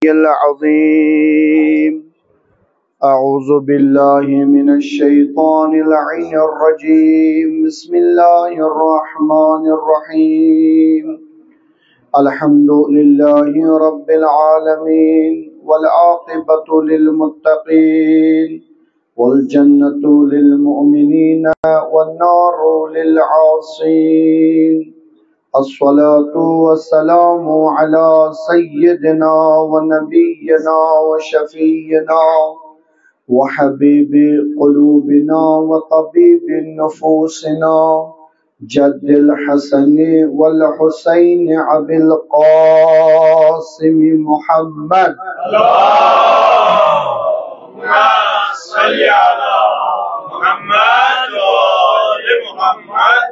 العظيم. أعوذ بالله من الشيطان اللعين الرجيم. بسم الله الرحمن الرحيم. الحمد لله رب العالمين والعاقبة للمتقين والجنة للمؤمنين والنار للعاصين. الصلاة والسلام على سيدنا ونبينا وشفينا وحبيب قلوبنا وطبيب نفوسنا جد الحسن والحسين أبي القاسم محمد. اللهم صل على محمد وآل محمد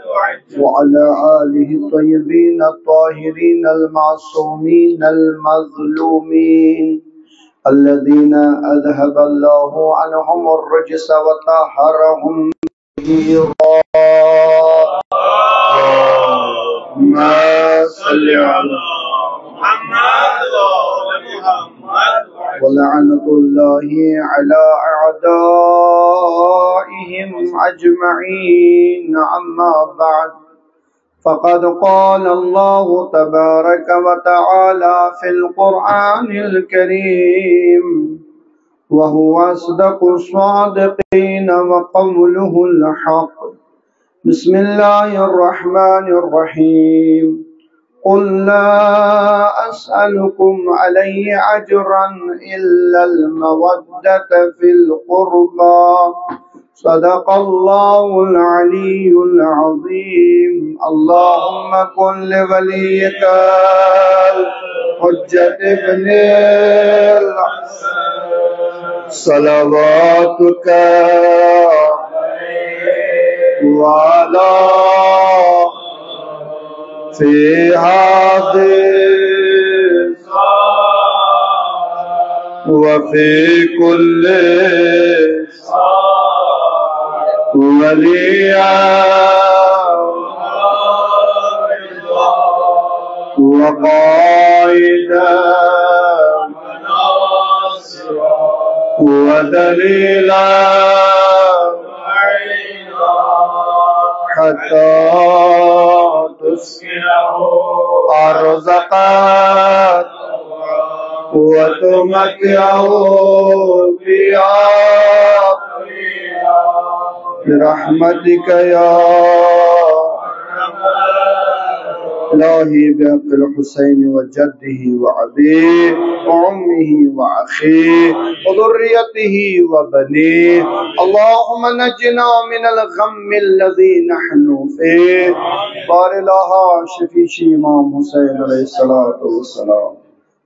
وعلى آله الطيبين الطاهرين المعصومين المظلومين الذين أذهب الله عنهم الرجس وطهرهم به. اللهم صل على محمد وآل محمد ولعنة الله على أعدائهم أجمعين. أما بعد، فقد قال الله تبارك وتعالى في القرآن الكريم وهو أصدق الصادقين وقوله الحق. بسم الله الرحمن الرحيم. قل لا أسألكم عليه أجرا إلا المودة في القربى. صدق الله العلي العظيم. اللهم كن لوليك الحجة ابن الحسن صلواتك وعلى في هذه وفي كل وليا وقائدا ودليلا حتى تسكنه أرزقك وتمتعه فيها برحمتك يا إلهي بحق الحسين وجده وأبيه وأمه وأخيه وذريته وبنيه. اللهم نجنا من الغم الذي نحن فيه. بار الها شفیع امام حسین علیہ الصلوۃ والسلام.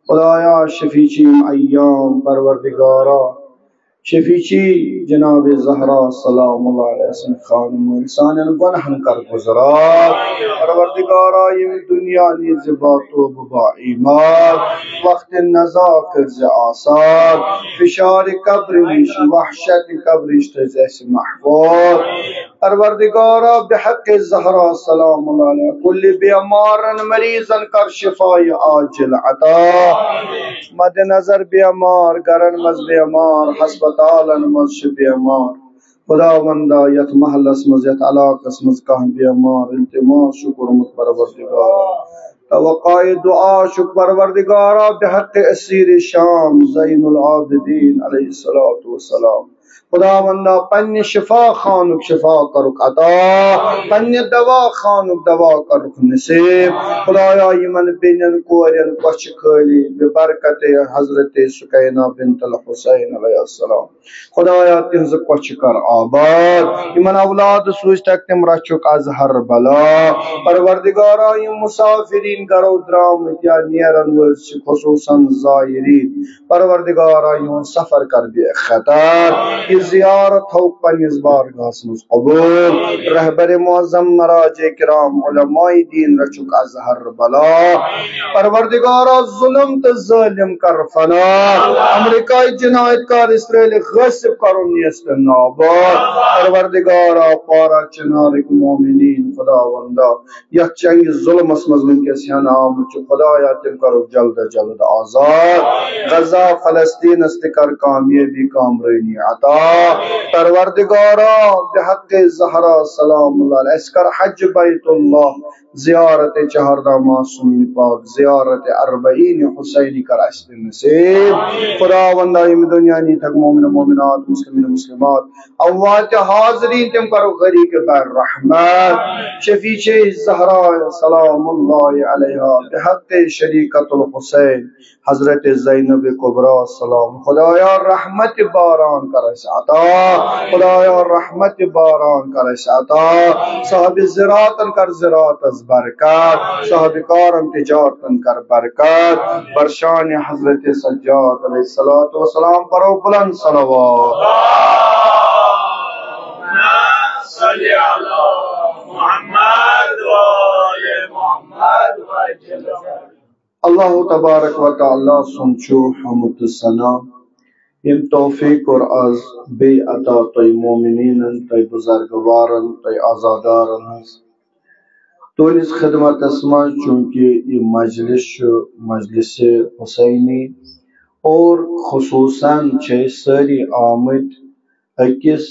خدایا شفیع ایام پروردگارا شفیچی جناب زہرا سلام اللہ علیہ وسلم خانم انسان گناہن کر گزرا. پروردگارا یم دنیا نیز بات و ببا ایمان وقت نزاکر ز آثار فشار قبر نیش وحشت قبرش تزیس محفوظ. پروردگارا بحق زہرا سلام اللہ علیہ کل بیمارن مریضن کر شفای عاجل عطا. مد نظر بیمار گرن مز بیمار ہسپتالن مز بیمار خداوندا یت محلس مز یت علاقس مز کہاں بیمار التماس شکر مت پروردگار توقع دعا شکر پروردگارا بحق اسیر شام زین العابدین علیہ الصلوۃ والسلام. خداوندا پنی شفا خانک شفا کرک عطا پنی دوا خانک دوا کرک نصیب. خدایا یمن بینن کورین کچھ کھلی ببرکت حضرت سکینہ بنت الحسین علیہ السلام. خدایا تہنز کچھ کر آباد. یمن اولاد سوز تک تم رچک از ہر بلا. پروردگارا یم مسافرین گرو درامت یا نیرن ول خصوصا زائرین پروردگارا یم سفر کر بے خطر. زیارت ہو پنس بارگاہس مز قبول رہبر معظم مراج کرام علماء دین رچک ازہر بلا پروردگارا ظلم تو ظالم کر فنا امریکہ جنایت کار اسرائیل غصب کرن نیست ناباد پروردگارا پارا چنارک مومنین خدا وندا یا چنگ ظلم اسمز ونکس ہنا آمد خدا یا تم کرو جلد جلد آزاد غزہ فلسطین استکر کامیابی کامرینی عطا پروردگارا بحق زہرا سلام اللہ علیہ اسکر حج بیت اللہ زیارت چہردہ معصوم پاک زیارت اربعین حسینی کر اسد نصیب خدا وندہ ام دنیا نی تک مومن مومنات مسلمین مسلمات اموات حاضرین تم کرو غریق بر رحمت شفیع زہرا سلام اللہ علیہ بحق شریکت الحسین حضرت زینب کبریٰ سلام خدایا رحمت باران کرس عطا خدایا رحمت باران کرس عطا صاحب زراعتن کر زراعت از برکت صاحب کارن تجارتن کر برکت برشان حضرت سجاد علیہ الصلوۃ والسلام پرو بلند صلوات صلی علی محمد و آل محمد اللہ تبارک و تعالی سنچو حمد ثنا یم توفیق اور از بے عطا توی مومنین توی بزرگوارن توی آزادارن ہز تونس خدمت اسما چونکہ یہ مجلس حسینی اور خصوصاً ساری آمد اکس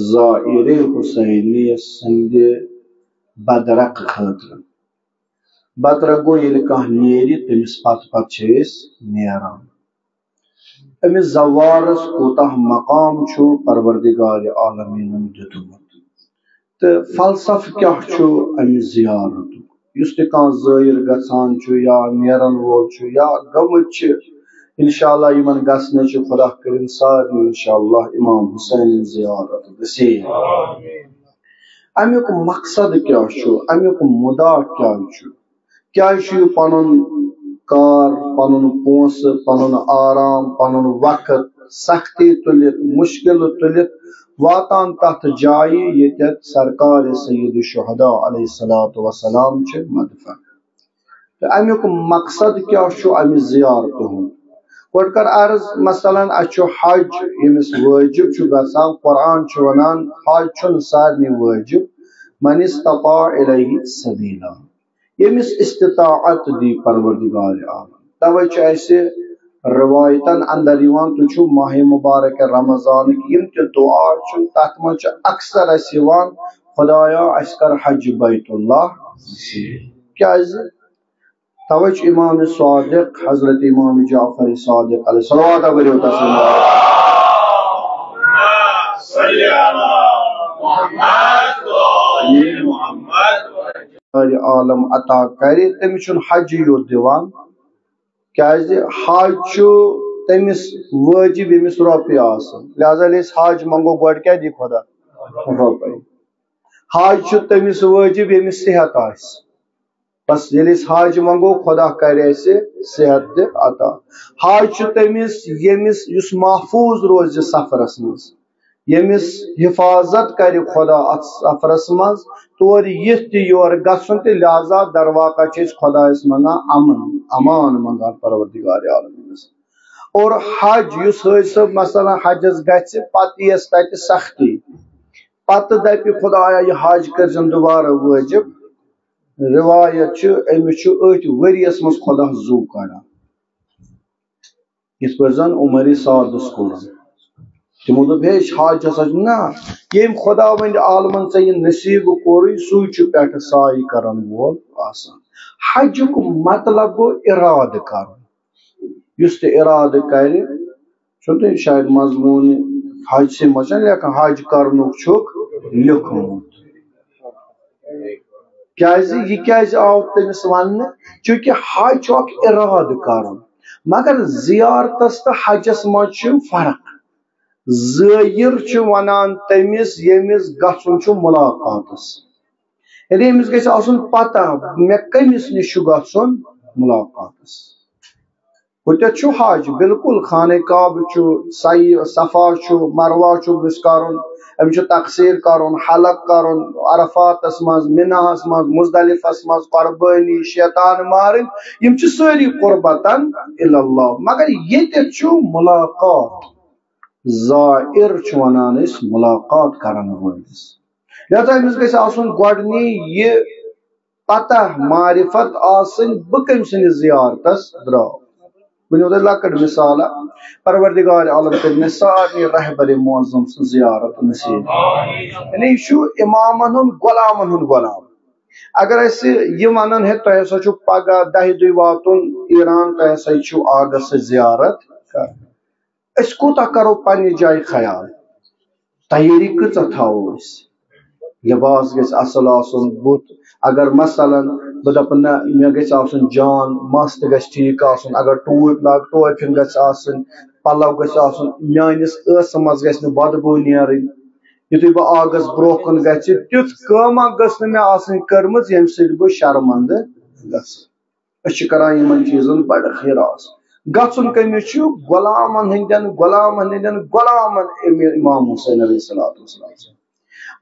زائر حسینی سند بدرق خاطر بدرق گو یل کھانا نیری تمس پت پت نیران امس زوارس کوتہ مقام چھو پروردگار عالمین دتمت تو فلسف کیا چھو امس زیارت اس تہ کان زائر گژھان چھو یا نیرن وول چھو یا گمت چھ انشاءاللہ یمن گژھنے چھ خدا کرن سارے انشاءاللہ امام حسین زیارت گژھِ امیک مقصد کیا چھو امیک مدعا کیا چھو پنن کار پنن پونس پنن آرام پنن وقت سختی تلت مشکل تلت واتان تحت جائے یتت سرکار سید الشہداء علیہ الصلوۃ والسلام چھ مدفن تو امیک مقصد کیا چھو امی زیارت ہوں گوڈ کر عرض مثلا اچھو حج یمس واجب چھ گژھان قرآن چھ ونان حج چھن سارنی واجب من استطاع الیہ سبیلا یمس استطاعت دی پروردگار عالم توے چھ ایسے روایتن اندر یوان تو چھو ماہ مبارک رمضان یم تہ دعا چھ تات من چھ اکثر اس یوان خدایا اس کر حج بیت اللہ کیاز توے چھ امام صادق حضرت امام جعفر صادق علیہ الصلوۃ والسلام صلی علی محمد و آل محمد عالم عطا کرے تمس حج یوت دیوان کیاز حج چھ تمس واجب یمس روپیہ آسان لہذا اس حج منگو گوڈ کیا دی خدا روپیہ حج چھ تمس واجب یمس صحت آس بس یل حج منگو خدا کرے سے صحت عطا حج چھ تمس یمس یس محفوظ روز سفرس مز یمس حفاظت کر خدا ات سفرس مز تور یت یور گھن تو لہذا درواقع خدا منگان امن امان منگان پروردگار عالم اور حج اس صاحب مثلا حجس گھس پتہ یس تت سختی پتہ دپ خدایا یہ حج کرزن دوبارہ واجب روایت امس ات وریس مز خدا زو کڑان اس پر زن عمر سعدس کورن تمو دپ ہے حج ہسا نا یم خدا وند عالمن ژے نصیب کوری سو چھ پٹھ سائی کرن وول آسان حج کو مطلب گو اراد کرن یس تہ اراد کر چھو شاید مضمون حج سے مچن لیکن حج کرنک چھک لکھمت کیاز یہ کیاز آو تمس ون چونکہ حج چھ اک اراد کرن مگر زیارتس تو حجس مز چھ فرق زائر چھ ونان تمس یمس گھن چھ ملاقاتس یعنی امس گژھِ آسن پتہ مے کمس نش گھن ملاقاتس ہوتے چھو حج بالکل خانہ کعب چھو سعی صفا چھو مروہ چھو بس کرن ام چھو تقسیر کرن حلق کرن عرفات اسماز منہ اسماز مزدلف اسماز قربانی شیطان مارن یم چھ ساری قربتن اللہ مگر یہ چھو ملاقات زائر چھ ونان اس ملاقات کرن وٲلِس لہذا امس گژھِ آسُن گۄڈنی یہ پتہ معرفت آسن بہ کم سن زیارتس درٛاو ونو تہ لکٹ مثال پروردگار عالم کر میں سارے رہبر معظم سن زیارت نصیب یعنی یہ امامن ہند غلامن ہند غلام اگر اس یہ ونن ہے تہ ہسا چھو پگہ 10 دۄہ واتن ایران تہ ہسا چھو آگست زیارت کر اس کوتا کرو پنہ جائے خیال تیاری کۭژاہ تھاوو اس لباس گژھِ اصل آسن بُتھ اگر مثلا بہ دپ نہ مے گژھِ آسن جان مس تہ گژھِ ٹھیک آسن اگر ٹوپۍ لاگ ٹوپہِ گژھِ آسن پلو گژھِ آسن میٲنس ٲسہٕ منٛز گژھِ نہٕ بدبو نیرٕنۍ یُتھُے بہ آگس برونٛہہ کُن گژھِ تیُتھ کٲما گٔژھ نہٕ مےٚ آسٕنۍ کٔرمٕژ ییٚمہِ سۭتۍ بہٕ شرمندٕ گژھٕ أسۍ چھِ کران یِمن چیٖزن بڑٕ خیراس گژھُن کٔمِس چھُ غلامن ہٕنٛدٮ۪ن غلامن امام حسین علیہ الصلوۃ والسلام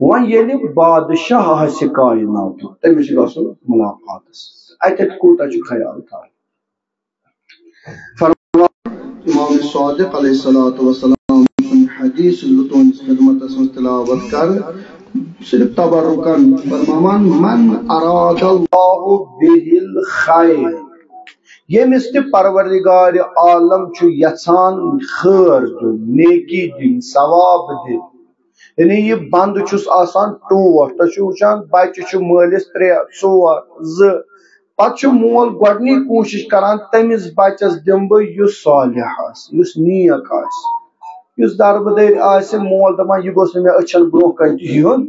وۄنۍ ییٚلہِ بادشاہ آسہِ کائناتُک تٔمِس چھُ گژھُن ملاقاتس اتٮ۪تھ کوٗتاہ چھُ خیال تھاوُن امام صادق علیہ الصلوۃ والسلام حدیث تہنٛدِس خدمتس منٛز تلاوت کر صرف تبرکن فرمان من اراد اللہ بہ الخیر ییٚمِس تہِ پروردگار عالم چھُ یژھان خیر دیُن نیکی دِنۍ ثواب دِنۍ یعنی یہ بند چھس آسان ٹوٹھ تُہۍ چھِو وٕچھان بچہ چھُ مٲلِس 3 4 2 پتہٕ چھُ مول گۄڈنی کوٗشش کران تٔمِس بچس دِمہٕ بہٕ یُس صالح آسہِ یُس نیک آسہِ یُس دربٕدٔرۍ آسہِ مول دپان یہِ گوٚژھ نہٕ مےٚ أچھن برونٛہہ کَنہِ تہِ یُن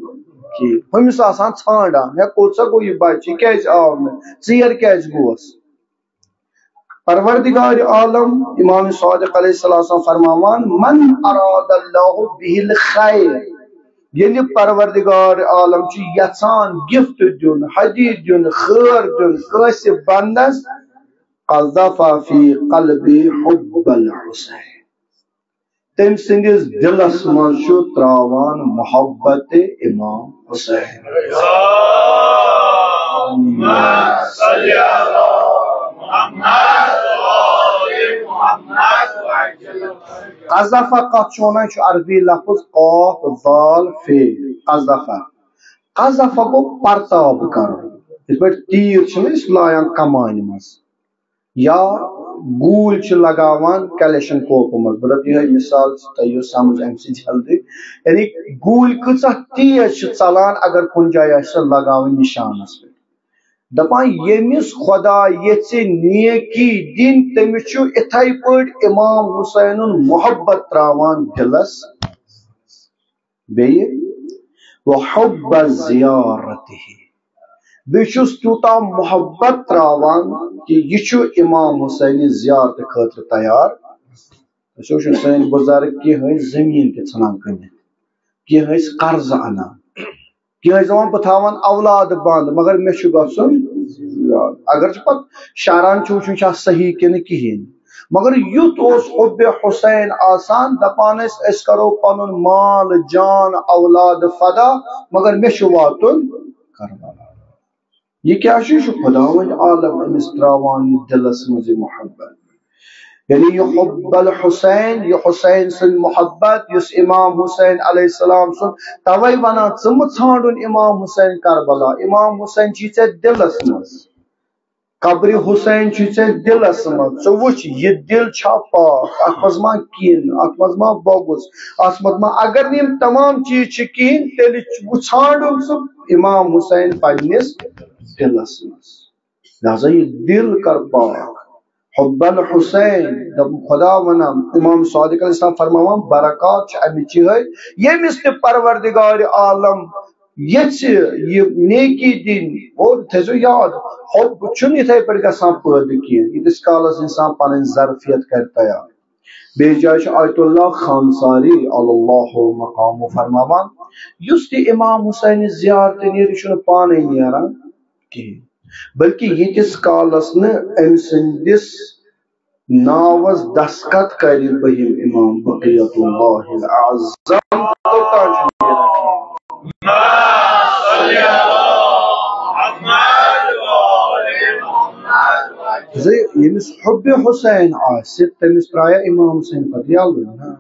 کینٛہہ ہُمِس آسان ژھانڈان ہے کوٚت سا گوٚو یہِ بچہِ یہِ کیازِ آو نہٕ ژیر کیازِ گوس پروردگار عالم امام صادق علیہ السلام فرماوان من اراد اللہ بہ الخیر ییٚلہِ پروردگار عالم چھُ یژھان گفٹ دیُن ہدیہ دیُن خیر دیُن کٲنٛسہِ بندس قذف فی قلبی حب الحسین تٔمۍ سٕنٛدِس دلس منٛز چھُ تراوان محبت امام حسین قذف کتھ چھُ ونان چھُ عربی لفظ قاف ذال فے قذف قذف گوٚو پرتاب کرُن یِتھ پٲٹھۍ تیٖر چھِنہٕ أسۍ لایان کمانہِ منٛز یا گوٗلۍ چھِ لگاوان کیلشن کوپہٕ منٛز بہٕ دپہٕ یِہے مثال تۄہہِ یِیو سمجھ امہِ سۭتۍ جلدی یعنی گوٗلۍ کۭژاہ تیز چھِ ژلان اگر کُنہِ جایہِ آسہِ سۄ لگاوٕنۍ نشانس پٮ۪ٹھ دپان ییٚمِس خدا یژھِ نیکی دِنۍ تٔمِس چھُ اِتھے پٲٹھۍ امام حسینُن محبت تراوان دلس بیٚیہِ وحب زیارتہ بیٚیہِ چھُس تیوٗتاہ محبت تراوان کہ یہِ چھُ امام حسینہِ زیارتہٕ خٲطرٕ تیار أسۍ وٕچھو سٲنۍ بُزرگ کینٛہہ ٲسۍ زٔمیٖن تہِ ژھٕنان کٕنِتھ کینٛہہ ٲسۍ قرضہٕ انان کینٛہہ ٲسۍ دپان بہٕ تھاون اولاد بنٛد مگر مےٚ چھُ گژھُن اگر چھُ پتہٕ شران چھُ وٕچھُن چھا صحیح کِنہٕ کِہیٖنۍ مگر یُتھ اوس حُبِ حسین آسان دپان ٲسۍ أسۍ کرو پنُن مال جان اولاد فدا مگر مےٚ چھُ واتُن کربلا یہ کیا چھُ یہِ چھُ خداوند عالم أمِس تراوان یہِ دلس منٛز یہِ محبت یعنی یہ حب الحسین یہ حسین سن محبت یُس امام حسین علیہ السلام سن توے ونان ژٕ مہ ژھانڈُن امام حسین کربلا امام حسین چھی ژےٚ دلس منٛز قبر حسین چھی ژےٚ دلس منٛز ژٕ وٕچھ یہِ دل چھا پاک اتھ منٛز ما کِن اتھ منٛز ما بۄگُز اتھ منٛز ما اگر نہٕ یِم تمام چیٖز چھِ کِہیٖنۍ تیٚلہِ ژھانڈُن ژٕ امام حسین پننِس دلس منٛز لہذا یہ دل کر پاک حب الحسین خدا ونان امام صادق علیہ السلام فرماوان برکات چھِ امِچ یِہے ییٚمِس تہِ پروردگار عالم یژھِ یہِ نیکی دِنۍ اور تھٲیزیو یاد حب چھُنہٕ یِتھے پٲٹھۍ گژھان پٲدٕ کینٛہہ ییٖتِس کالس انسان پنٕنۍ ظرفیت کرِ تیار بیٚیہِ جایہِ چھُ آیت اللہ خانساری اللہ مقام فرماوان یُس تہِ امام حسین زیارتہِ نیرِ یہِ چھُنہٕ پانے نیران کِہیٖنۍ بلکہ ییٖتِس کالس نہٕ أمۍ سٕنٛدِس ناوز دستخط کر بہم امام بقیت اللہ العظم توتان یمس حب حسین آسہ تمس ترایا امام حسین پتہ یلو نا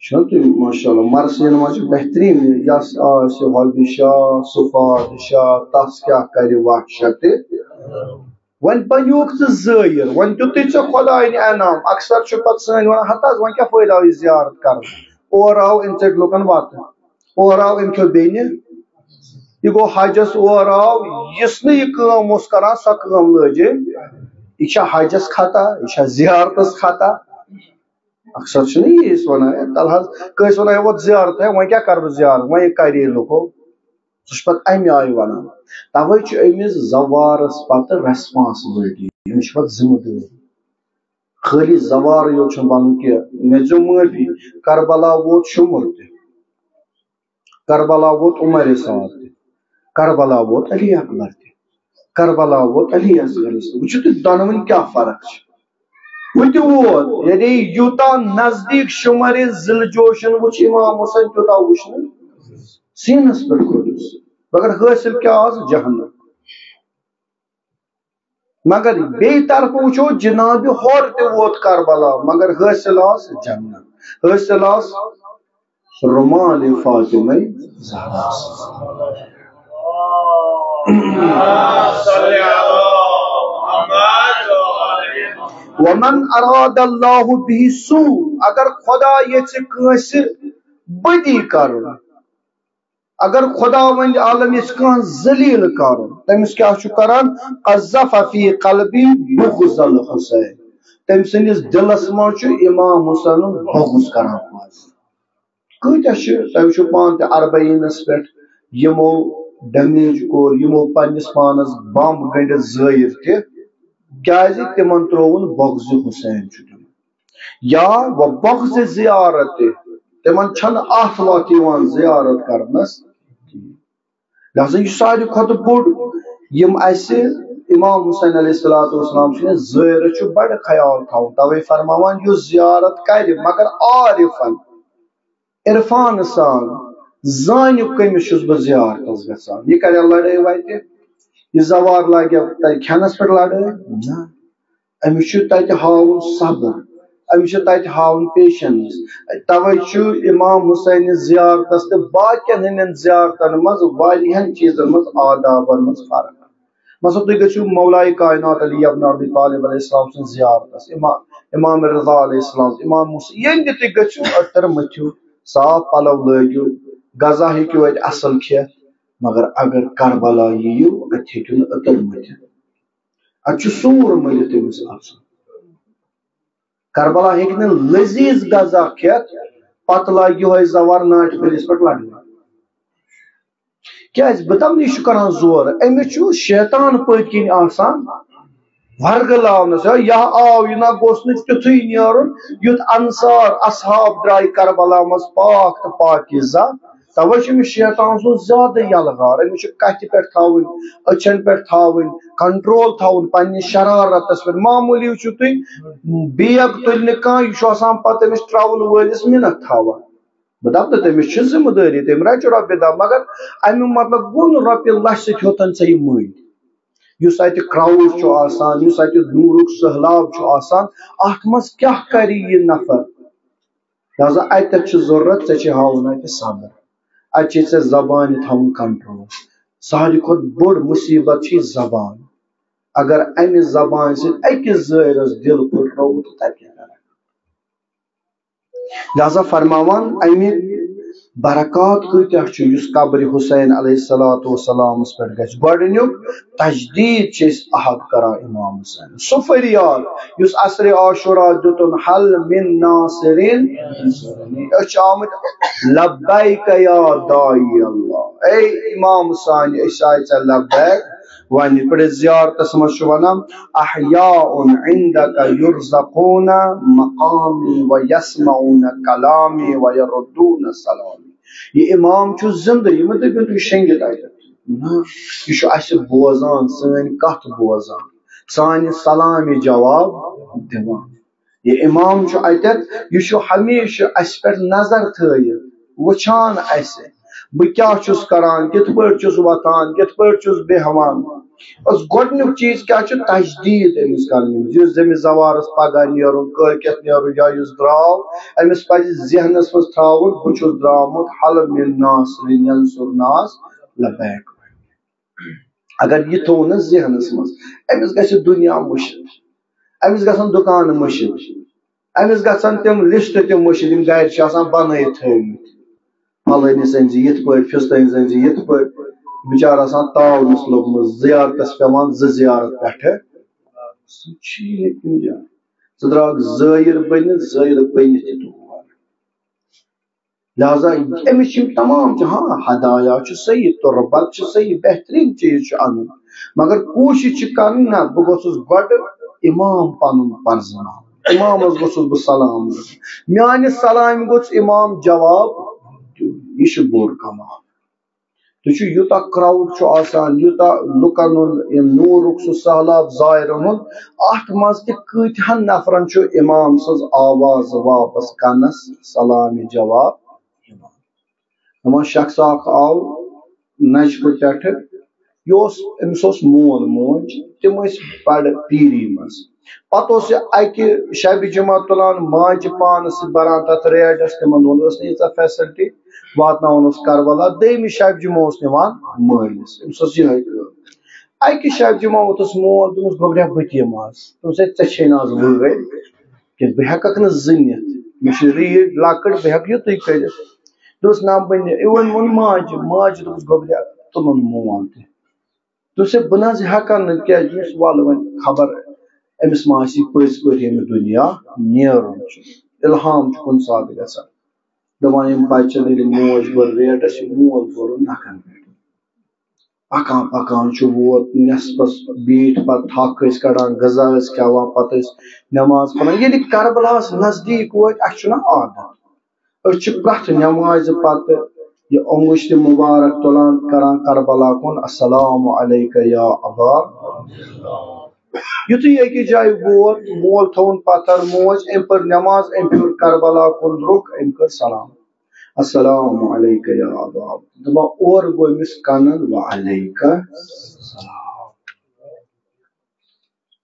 شنو ماشاء اللہ مرثین مجھ بہترین یس آسہ حب شاہ صفات شاہ تس کیا کر وحشت ون بنیوک تو زائر ون دیت ژے خدائن انعام اکثر پتہ سن ونان ہتہ ون کیا فائدہ آو زیارت کر اور آو ام ژٹ لکن وات اور آو ام کھو بینہ یہ گو حجس اور آو یس نہ یہ کام اس کران سا کام لج یہ حجس خطا یہ زیارتس خطا اکثر یہ ونان تل حظ کس ونان ووت زیارت ہے وہ کیا کر بہ زیارت وہ کری لکو سہ پتہ امہ آئی ونان توے امس زوارس پتہ ریسپانسبلٹی امس پتہ ذمہ داری خالی زوار یوت ون کی میزو معافی کربلا ووت شمر تہ کربلا ووت عمر سعد تہ کربلا ووت علی اکبر تہ کربلا ووت علی اصغر وچ دونوین کیا فرق وہ تہ ووت یعنی یوتا نزدیک شمر ذل جوشن وچ امام حسین توتا وچن سینس پہ کھوتس مگر حاصل کیا آز جہنم مگر بی طرف وچو جناب ہور تہ ووت کربلا مگر حاصل آز جنت حاصل آز رمان فاطمہ زہرا ومن اراد اللہ به سوء اگر خدا یچ کانس بدی کرن اگر خدا ون عالم یچ کان ذلیل کرن تمس کیا چھ کران قذف فی قلبی بغض الحسین تم سندس دلس من چھ امام حسین بغض کران کتیا تم پان تہ اربعینس پہ یمو ڈمیج کور یمو پنس پانس بم گنڈت زائر تہ کیازِ تمن ترون بغض حسین یا و بغض زیارت تمن چھن اتھ وات یوان زیارت کرنس لہذا یہ ساروی کھت بوڑ یم اسہ امام حسین علیہ السلام سن زائر چھ بڑ خیال تھاون توے فرماوان یو زیارت کر مگر عارفن عرفان سان زانیو کمس چھس بہ زیارتس گژھان یہ کرے لڑائی وتہ یہ زوار لاگیا تہ کھینس پہ لڑائی نا امس چھ تتہ ہاون صبر امس چھ تتہ ہاون پیشنس توے چھ امام حسین زیارتس تہ باقین ہندین زیارتن مز واریہن چیزن مز آدابن مز فرق مثلا تھی گھو مولائے کائنات علی ابن ابی طالب علیہ السلام سن زیارتس امام رضا علیہ السلام امام موسی ین تھی گھو اتر متھو صاف پلو لگو غذا ہیکو ات اصل کھیت مگر اگر کربلا یو ات ہیکو نا اتر متھت ات سور ملت امس کربلا ہیک نا لذیذ غذا کھیت پتہ لگ یہ زوار ناٹ پھرس پہ لڑنا کیا بتم یہ کران زور امس شیطان پت کن آسان ورگلاونس یہ آو یہ نا گوس نا تیتھے نیرن یت انصار اصحاب درائے کربلا مز پاک تو پاکیزہ توے شیطان سن زیادہ یلغار امس کتھ پہ تھاون اچھن پہ تھاون کنٹرول تھاون پنہ شرارتس پہ معمولی وچھو تھی بیگ تلنہ کان یہ آسان پتہ امس ٹراول ولس منت تھاوان بہ دپ تمس ذمہ داری تم رچ رۄپیہ دہ مگر امیک مطلب گو نا رۄپیہ لچھ سۭتۍ ہیوٚتن ژےٚ یہ مٔلۍ یس اتہ کراؤڈ چھ آسان یس اتہ نورک سہلاب چھ آسان ات مز کیا کری یہ نفر لہذا اتت چھ ضرورت ژےٚ چھ ہاوُن اتہ صبر اتہ چھ ژےٚ زبان تھاوُن کنٹرول ساروی کھۄتہٕ بوٚڑ مصیبت چھ زبان اگر امہ زبان سۭتۍ أکِس زٲیرس دل پھٹروو تہ تتہ کیاہ کرکھ لہذا فرماوان امہ برکات کتیا اس قبر حسین علیہ السلام پہ گھس گۄڈنیُک تجدید عہد کران امام حسین سہ فریاد اس عصر عاشورا دتن حل من ناصرین أسۍ آمت لبیک یا داعی اللہ اے امام حسین أسۍ آیہِ ژےٚ لبیک ون پہ زیارتس مز ونان احیاء عندک یرزقون مقامی ویسمعون کلامی ویردون سلامی یہ امام چھ زندہ یہ مطلب تھی شنگت اتت یہ اس بوزان سن کت بوزان سانہِ سلامہِ جواب دِوان. یہ امام چھُ اتٮ۪تھ یہِ چھُ ہمیشہِ اَسہِ پٮ۪ٹھ نظر تھٲیِتھ وٕچھان اَسہِ بہٕ کیٛاہ چھُس کران کِتھ پٲٹھۍ چھُس وۄتھان کِتھ پٲٹھۍ چھُس بیٚہوان. گۄڈٕنیُک چیٖز کیٛاہ چھُ تجدیٖد أمِس کَرٕنۍ. یُس زٔمِس زوارَس پگاہ نیرُن کٲلکٮ۪تھ نیرُن یا یُس درٛاو أمِس پَزِ ذہنَس منٛز تھاوُن بہٕ چھُس درٛامُت حل مِن ناصر ینصر ناس لبیک. اگر یہِ تھوٚو نہٕ ذہنَس منٛز أمِس گژھِ دُنیا مٔشِد أمِس گژھن دُکانہٕ مٔشِد أمِس گژھن تِم لِسٹہٕ تہِ مٔشِد یِم گرِ چھِ آسان بنٲیِتھ تھٲومٕتۍ. فلٲنِس أنۍ زِ یِتھ پٲٹھۍ فِستٲنِس أنۍ زِ یِتھ پٲٹھۍ بِچار آسان تاونَس لوٚگمُت زِیارتَس پٮ۪وان 2 زِیارت پٮ۪ٹھٕ سُہ چھُ نہٕ کُنہِ جایہِ. ژٕ درٛاکھ زٲیِر بٔنِتھ بٔنِتھ تہِ تور. لہذا أمِس چھِ یِم تمام ہاں ہدایا چھُ صحیح تُربت چھُ صحیح بہتریٖن چیٖز چھُ اَنُن مگر کوٗشِش چھِ کَرٕنۍ نہ بہٕ گوٚژھُس گۄڈٕ اِمام پَنُن پرزناوُن اِمامَس گوٚژھُس بہٕ سلام دِیُن میانہِ سلامہِ گوٚژھ اِمام جواب دیُن. یہِ چھُ بوٚڑ کمال. تُہۍ چھُ یوٗتاہ کرٛاوُڈ چھُ آسان یوٗتاہ لُکن ہُنٛد ییٚمہِ نوٗرُک سُہ سہلاب زایرَن ہُنٛد اَتھ منٛز تہِ کۭتہن نفرن چھُ اِمام سٕنٛز آواز واپس کَنس سلامہِ جواب یِوان. دَپان شخص اکھ آو نجفہٕ پٮ۪ٹھٕ یہِ اوس أمِس اوس مول موج تِم ٲسۍ بڑٕ پیٖری منٛز پتہٕ اوس یہِ اکہِ شبِ جمعہ تُلان ماجہِ پانس سۭتۍ بران تتھ ریڈس تِمن دۄہن ٲس نہٕ ییٖژاہ فیسلٹی واتناوان اوس کربلا دٔیمہِ شبِ جمعہ اوس نِوان مٲلِس أمِس ٲس یِہے اکہِ شبِ جمعہ ووتُس مول دوٚپمَس گوٚبریا بہٕ تہِ یِمہٕ آز دوٚپُس ہے ژےٚ چھے نہٕ آز وٲرۍ کینٛہہ بہٕ ہٮ۪ککھ نہٕ زٕنِتھ مےٚ چھِ ریٖڈ لۄکٕٹ بہٕ ہٮ۪کہٕ یِتُے کٔرِتھ. دوٚپُس نہ بہٕ نہِ اِوٕن ووٚن ماجہِ دوٚپُس گوٚبریا تُلُن مول تہِ دوٚپُس ہے بہٕ نہ حظ ہٮ۪کان نہٕ کیٛازِ دوٚپُس وَلہٕ وۄنۍ خبر أمِس ما آسہِ پٔزۍ پٲٹھۍ ییٚمہِ دُنیا نیرُن چھُ اِلہام چھُ کُنہِ ساتہٕ گژھان. دَپان یِم بچن ییٚلہِ موج بٔر ریٹس یہِ مول بوٚرُن نکھن پٮ۪ٹھ پکان پکان چھُ ووت نٮ۪صبس بیٖٹھۍ پتہٕ تھکھ ٲسۍ کڑان غذا ٲسۍ کھٮ۪وان پتہٕ ٲسۍ نٮ۪ماز پران. ییٚلہِ کربلاہس نزدیٖک وٲتۍ اَسہِ چھُنہ عادت أسۍ چھِ پرٛٮ۪تھ نٮ۪مازِ پتہٕ یہِ اونگُشتہِ مُبارک تُلان کران کربلا کُن السلام علیکہ یا ابا. یُتھُے أکِس جایہِ ووت مول تھووُن پتھر موج أمۍ پٔر نٮ۪ماز أمۍ پھیوٗر کربلا کُن رُخ أمۍ کٔر سلام السلام علیکہ یا ابا. دپان اورٕ گوٚو أمِس کَنن وعلیکہ السلام.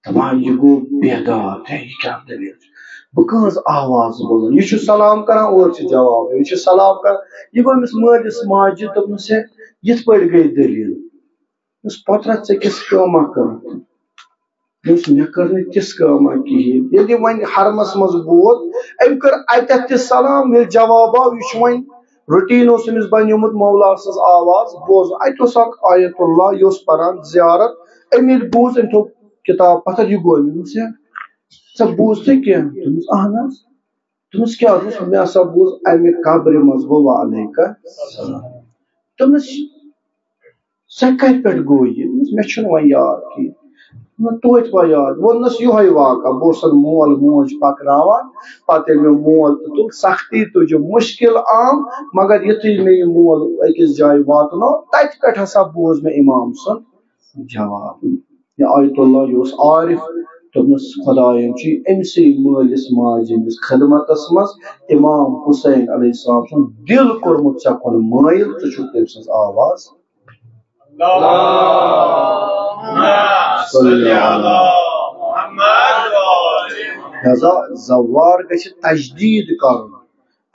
دپان یہِ گوٚو بیدار ہے یہِ کیٛاہ دٔلیٖل چھِ بہٕ کٕہٕنٛز آواز بولان یہِ چھُ سلام کران اورٕ چھِ جواب یہِ چھُ سلام کران یہِ گوٚو أمِس مٲلِس ماجہِ دوٚپنَس ہے یِتھ پٲٹھۍ گٔے دٔلیٖل. دوٚپُس پۄترا ژےٚ کِژھ کٲمہ کٔرٕتھ. دوٚپُس مےٚ کٔر نہٕ تِژھ کٲمہ کِہیٖنۍ. ییٚلہِ یہِ وۄنۍ حرمس منٛز ووت أمۍ کٔر اَتٮ۪تھ تہِ سلام ییٚلہِ جواب آو یہِ چھُ وۄنۍ رُٹیٖن اوس أمِس بنیومُت مولا سٕنٛز آواز بوزُن. اَتہِ اوس اکھ آیت اللہ یہِ اوس پران زیارت أمۍ ییٚلہِ بوٗز أمۍ تھوٚو کِتاب پتھر یہِ گوٚو أمِس دوٚپُس ہے ژےٚ بوٗزتھٕ کینٛہہ دوٚپُس اہن حظ. دوٚپُس کیٛاہ دوٚپُس مےٚ ہسا بوٗز اَمہِ قبرِ منٛز گوٚو وعلیکہ السلام. دوٚپنَس ژےٚ کَتہِ پٮ۪ٹھ گوٚو یہِ دوٚپُس مےٚ چھُنہٕ وۄنۍ یاد کینٛہہ. توتہِ ما یاد ووٚننَس یِہوے واقعہ بہٕ اوسُس مول موج پکناوان پتہٕ ییٚلہِ مےٚ مول تہِ تُل سختی تُجہِ مُشکِل آم مگر یُتھُے مےٚ یہِ مول أکِس جایہِ واتنو تتہِ پٮ۪ٹھ ہسا بوٗز مےٚ اِمام سُنٛد جواب. یہِ آیت اللہ یہِ اوس عارف دوٚپنَس خۄدایَن چھُ أمسٕے مٲلِس ماجہِ ہِنٛدِس خدمتس منٛز اِمام حُسین علیہ السلام سُنٛد دِل کوٚرمُت ژےٚ کُن مٲیِل ژٕ چھُکھ تٔمۍ سٕنٛز آواز. لہذا زوار گژھِ تجدیٖد کرُن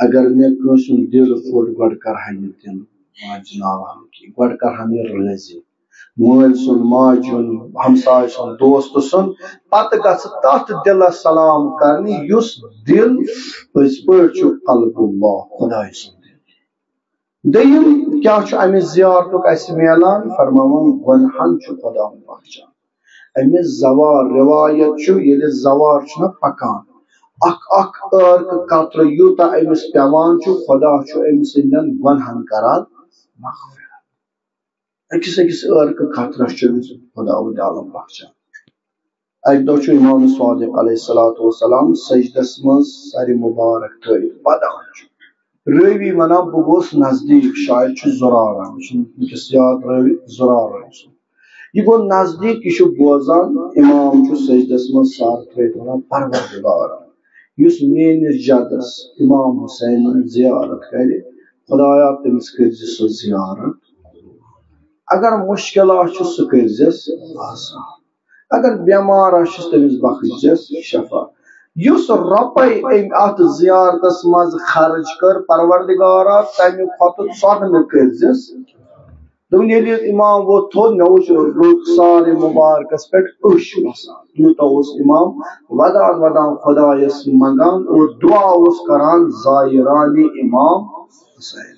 اگر مےٚ کٲنٛسہِ ہُنٛد دِل پھُٹ گۄڈٕ کرہا یہِ دِل ماجناوہا کینٛہہ گۄڈٕ کرہن یہِ رٲضی مٲلۍ سُنٛد ماجہِ ہُنٛد ہمساے سُنٛد دوستہٕ سُنٛد پتہٕ گژھِ تتھ دِلس سلام کرنہِ یُس دِل پٔزۍ پٲٹھۍ چھُ قلب اللہ خۄداے سُنٛد دِل. دوٚیِم کیٛاہ چھُ امہِ زیارتُک اسہِ میلان فرماوان گۄنہن چھُ خۄدا بخشان. أمِس زوار رِوایت چھُ ییٚلہِ زوار چھُنہ پکان اکھ اکھ ٲرکہٕ قطرٕ یوٗتاہ أمِس پیوان چھُ خۄدا چھُ أمۍ سٕنٛدٮ۪ن گۄنہن کران مغفرت. أکِس أکِس ٲرکہٕ قطرس چھُ أمِس خۄدا عالم بخشان. اکہِ دۄہ چھُ اِمام صادق علیہ الصلوۃ والسلام سجدس منٛز سرِ مُبارک تھٲوِتھ پران چھُ رٲوی ونان بہٕ گوس نزدیٖک شاید چھُ زُرارہ مےٚ چھُنہٕ وٕنکٮ۪س یاد رٲوی زُرارہ اوس یہ گو نزدیک یہ بوزان امام سجدس من سار ترت ونان پروردگارا یس میانس جدس امام حسین زیارت کر خدایا تمس کرز سو زیارت اگر مشکلات سہ کرزس آسان اگر بیمار تمس بخشس شفا یس رۄپے ات زیارتس مز خرچ کر پروردگارا تمہ کھۄتہٕ ژۄگنہٕ کرزس دون ییٚلہِ امام ووت تھوٚد مےٚ وُچھ سارے مبارکس پٮ۪ٹھ أچھ وسان یوٗتاہ اوس امام ودان ودان خۄدایس منگان اور دعا اوس کران زایران امام حسین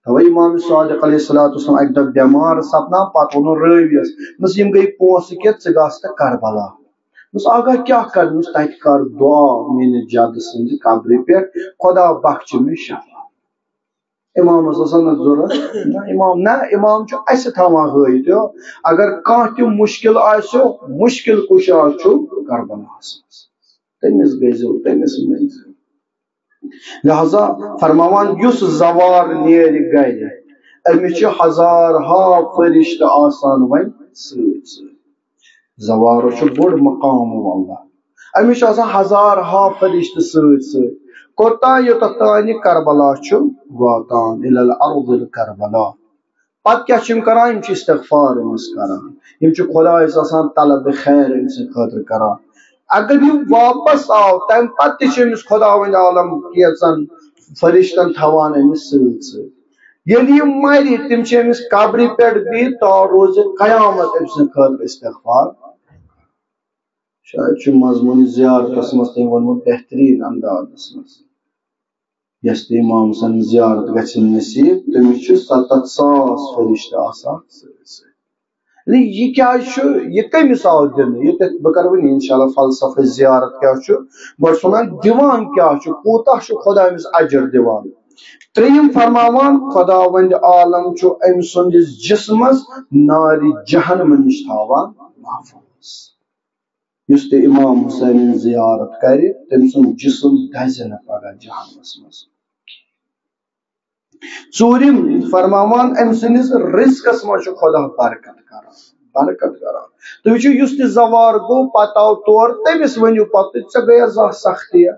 توے امام صادق علیہ الصلوۃ والسلام اکہِ دۄہ بیمار سپدان پتہٕ ووٚنُن رٲوِیس دوٚپنس یِم گٔے پونٛسہٕ کینٛہہ ژٕ گژھ تہٕ کربلا دوٚپنس آگاہ کیٛاہ کر دوٚپنس تتہِ کر دعا میٲنِس جد سٕنٛزِ قبرِ پٮ۪ٹھ خۄدا بخچہِ مےٚ شفا امام ضرورت امام نہ امام اس تھوان ہٲیِتھ اگر کانٛہہ تہِ مشکل آسیو مشکل کشا چھُ کربلاہس منٛز تٔمِس گٔژھِو تٔمِس مٔنزِو لہذا فرماوان یُس زوار نیرِ گرِ أمِس چھِ ہزارہا فرشتہٕ آسان وۄنۍ سۭتۍ سۭتۍ زوارو چھُ بوٚڑ مقام واللہ أمِس چھُ آسان ہزارہا فرشتہٕ سۭتۍ سۭتۍ کوٚتام یوٚتتھ تانۍ کربلا چھُ واتان الی الارض الکربلا پتہٕ کیٛاہ چھِ یِم کران یِم چھِ استغفار أمِس کران یِم چھِ خۄدایس آسان طلب خیر أمۍ سٕنٛدِ خٲطرٕ کران اگر یہِ واپس آو تمہِ پتہٕ تہِ چھِ أمِس خۄداوندِ عالم کینٛژن فرشتن تھاوان أمِس سۭتۍ سۭتۍ ییٚلہِ یہِ مرِ تِم چھِ أمِس قبرِ پٮ۪ٹھ بِہِتھ تا روزِ قیامت أمۍ سٕنٛدِ خٲطرٕ استغفار شاید چھُ مضموٗن زیارتس منٛز تٔمۍ ووٚنمُت بہتریٖن اندازس منٛز یس تہِ امام سن زیارت گژھِ نصیب تٔمِس چھُ 7,000 فرشتہٕ آسان سۭتۍ سۭتۍ یہِ کیٛازِ چھُ یہِ کٔمِس آو دِنہٕ ییٚتٮ۪تھ بہٕ کرٕ وۄنۍ انشاءاللہ فلسفہٕ زیارت کیٛاہ چھُ گۄڈٕ سُنان دِوان کیٛاہ چھُ کوٗتاہ چھُ خۄدا أمِس اجر دِوان ترٛیٚیِم فرماوان خۄداوندِ عالم چھُ أمۍ سٕنٛدِس جسمس نارِ جہنم نِش تھاوان محفوظ یُس تہِ امام حسینٕنۍ زیارت کرِ تٔمۍ سُنٛد جسم دزِ نہٕ پگاہ جہنمس منٛز ژوٗرِم فرماوان أمۍ سٕنٛدِس رِزقس منٛز چھُ خۄدا برکت کران تُہۍ وٕچھِو یُس تہِ زوار گوٚو پتہٕ آو تورٕ تٔمِس ؤنِو پتہٕ ژےٚ گٔیا زانٛہہ سختیا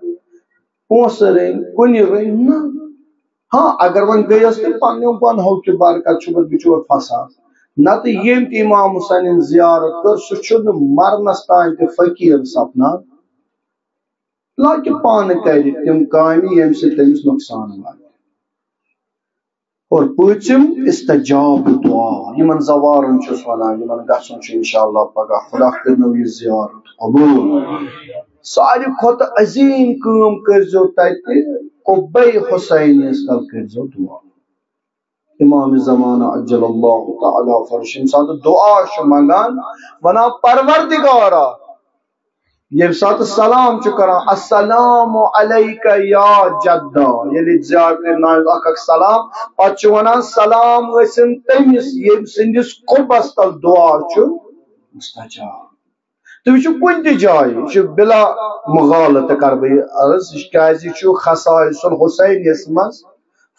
پونٛسہٕ رٔنۍ کُنہِ رٔنۍ نہ ہاں اگر وۄنۍ گٔیَس تہٕ پننیو بنہو کہِ برکت چھُ بِچور پھسان نتہٕ ییٚمۍ تہِ امام حسینٕنۍ زیارت کٔر سُہ چھُنہٕ مرنس تانۍ تہِ فقیٖر سپنان لاکہِ پانہٕ کرِ تِم کامہِ ییٚمہِ سۭتۍ تٔمِس نۄقصان واتہِ اور پوٗژِم استجاب دعا یِمن زوارن چھُس ونان یِمن گژھُن چھُ انشاءاللہ پگاہ خدا کٔرنو یہِ زیارت قبوٗل ساروی کھۄتہٕ عظیٖم کٲم کٔرزیٚو تتہِ قُبے حسینِیس تل کٔرزیٚو دعا امام زمانہ عجل اللہ تعالی فرش ییٚمہِ ساتہٕ دعا چھُ منگان ونان پروردگارا ییٚمہِ ساتہٕ سلام چھُ کران السلام علیکہ یا جدہ ییٚلہِ زیارت نایہِ اکھ سلام پتہٕ چھُ ونان سلام ٲسِن تٔمِس ییٚمہِ سٕنٛدِس قُبس تل دعا چھُ مستجاب تُہۍ وٕچھِو کُنہِ تہِ جایہِ یہِ چھُ بلا مغالطہ کرٕ بہٕ یہِ عرض کیٛازِ یہِ چھُ خصائص الحسینِیس منٛز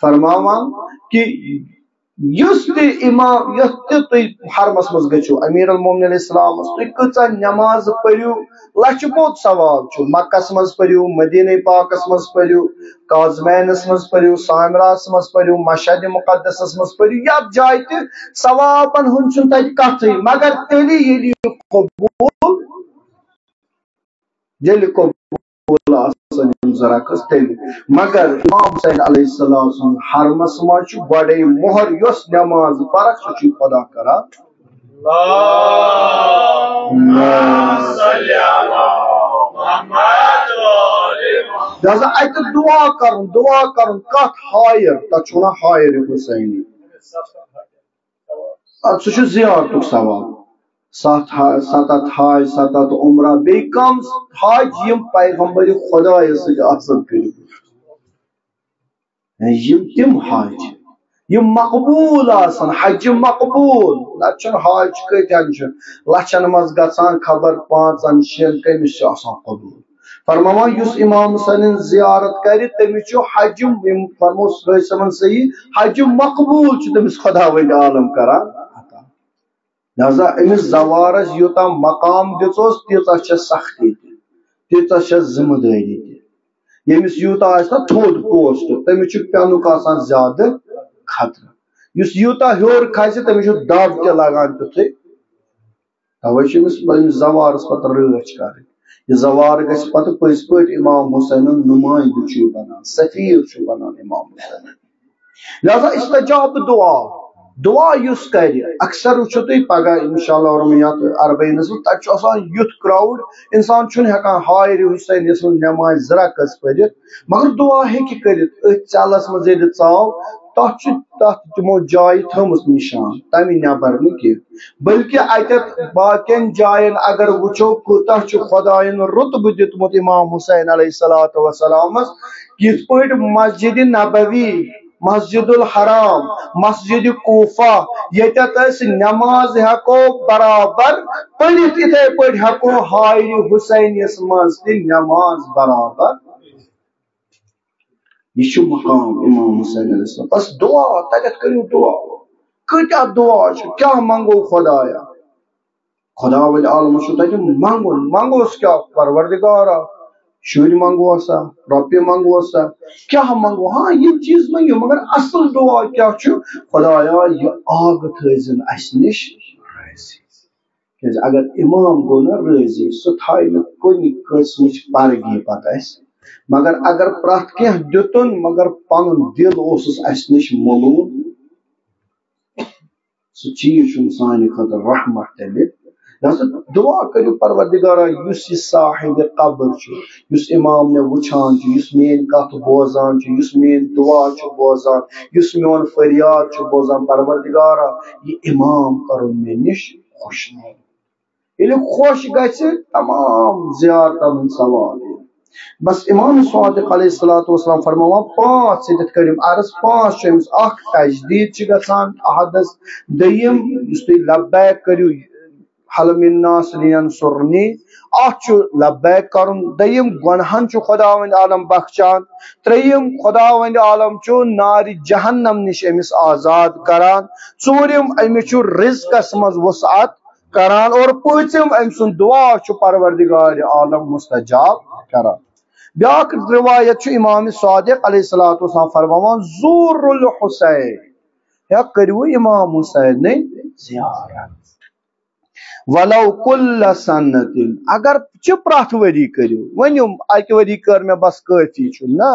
فرماوان کہِ یُس تہِ امام یۄس تہِ تُہۍ حرمس منٛز گٔژھِو امیر المومنین علیہ السلامس تُہۍ کۭژاہ نٮ۪مازٕ پٔرِو لچھِ بوٚد ثواب چھُ مکس منٛز پٔرِو مدیٖنہ پاکس منٛز پٔرِو کازمینس منٛز پٔرِو سامراہس منٛز پٔرِو مشہدِ مقدسس منٛز پٔرِو یتھ جایہِ تہِ ثوابن ہُنٛد چھُنہٕ تتہِ کتھٕے مگر تیٚلہِ ییٚلہِ یہِ قبوٗل آسان یِم زرعکس تیٚلہِ مگر امام حسین علیہ السلام سُنٛد حرمس منٛز چھُ گۄڈے مۄہر یۄس نٮ۪ماز پرکھ سُہ چھُ خۄدا کران لہذا اتہِ دعا کرُن کتھ ہایَر تتھ چھُ ونان ہایَر حسینی سُہ چھُ زیارتُک ثواب 7 حج 7 عمرہ بیٚیہِ کم حج یِم پیغمبرِ خۄدایس سۭتۍ آسان کٔرِتھ یِم تِم حج یِم مقبوٗل آسان حجہِ مقبوٗل نتہٕ چھُنہٕ حج کۭتیاہ چھُ لچھن منٛز گژھان خبر 5 6 کٔمِس چھُ آسان قبوٗل فرماوان یُس امام حسینٕنۍ زیارت کرِ تٔمِس چھُ حجہِ فرموو صحیح حجہِ مقبوٗل چھُ تٔمِس خۄداوندِ عالم کران لہذا امس زوارس یوتا مقام دژوس تیژا چھ سختی تیژا چھ ذمہ داری یمس یوتا آسہ تھوڑ پوسٹ تمس پینک آسان زیادہ خطرہ یس یوتا ہیور کھسہ تمس دب تہ لگان تیتھے توے امس زوارس پتہ رٲچھ کرٕنۍ یہ زوار گژھِ پتہ پٔزۍ پٲٹھۍ امام حسین نمائندٕ چھُ بنان سفیر چھُ بنان امام حسین لہذا استجاب دعا یس کر اکثر وچھو تھی پگہ انشاءاللہ رمیات اربعینس تتہ آسان یُتھ کراؤڈ انسان چھُنہٕ ہیکان ہائر حسین یس نماز زرکس پٔرِتھ مگر دعا ہیکہِ کٔرِتھ أتھۍ ژَلس منٛز ییٚلہِ ژاو تتھ تمو جایہِ تھٲومٕژ نشان تمہِ نٮ۪بر نہٕ کینٛہہ بلکہ اتٮ۪تھ باقین جاین اگر وٕچھو کوٗتاہ چھُ خۄدایَن رُتبہٕ دیُتمُت امام حسین علیہ الصلوۃ والسلامس یِتھ پٲٹھۍ مسجد نبوی مسجد الحرام مسجد کوفہ یتت نماز ہیکو برابر پڑھت اتھے پٲٹھۍ ہیکو ہائر حسینیس مز تہ نماز برابر یہ مقام امام حسین علیہ السلام بس دعا تتھ کرو دعا کتیا دعا کیا منگو خدایا خدا ول عالم تتہ منگوس کیا پروردگارا شر منگو سا روپیہ منگو سا کیا منگو ہاں یہ چیز منگو مگر اصل دعا کیا خدایا یہ آگ تھزن اس نش راضی اگر امام گو نا راضی سہ تھائے نا کن قسمچ پرگی پتہ اس مگر اگر پرت کینٛہہ دِتُن مگر پنُن دل اوسُس اس نش مولوٗن سہ چیز چھُنہٕ سانہِ خٲطرٕ رحمت تیٚلہِ لہذا دعا کرو پروردگارا یس یہ صاحب قبر یس امام نے وچھان یس مین کت بوزان یس مین دعا بوزان یس میون فریاد بوزان پروردگارا یہ امام کرن مے نش خوش ییٚلہِ خوش گژھِ تمام زیارتن ہُنٛد سوال بس امام صادق علیہ الصلوۃ والسلام فرماوان 5 یتھ کٔرِم عرض 5 چھُ أمِس اکھ تجدید چھِ گژھان احدس دوٚیِم یُس تُہۍ لبیک کٔرِو حل من الناس لینصرنی اچھ لبیک کرن دوٚیِم گۄنہن چھُ خداوند عالم بخشان ترٛیٚیِم خداوند عالم چھُ نارِ جہنم نش أمِس آزاد کران ژوٗرِم أمِس چھُ رزقس منٛز وسعت کران اور پوٗژِم أمۍ سُنٛد دعا چھُ پروردگار عالم مستجاب کران بیاکھ روایت چھُ امام صادق علیہ الصلوۃ والسلام فرماوان زور الحسین یا کٔرِو امام حسین زیارت ولو کل سنت اگر پرٛٮ۪تھ ؤری کٔرِو ؤنِو اکہِ ؤری کٔر مےٚ بس کٲفی چھُ نہ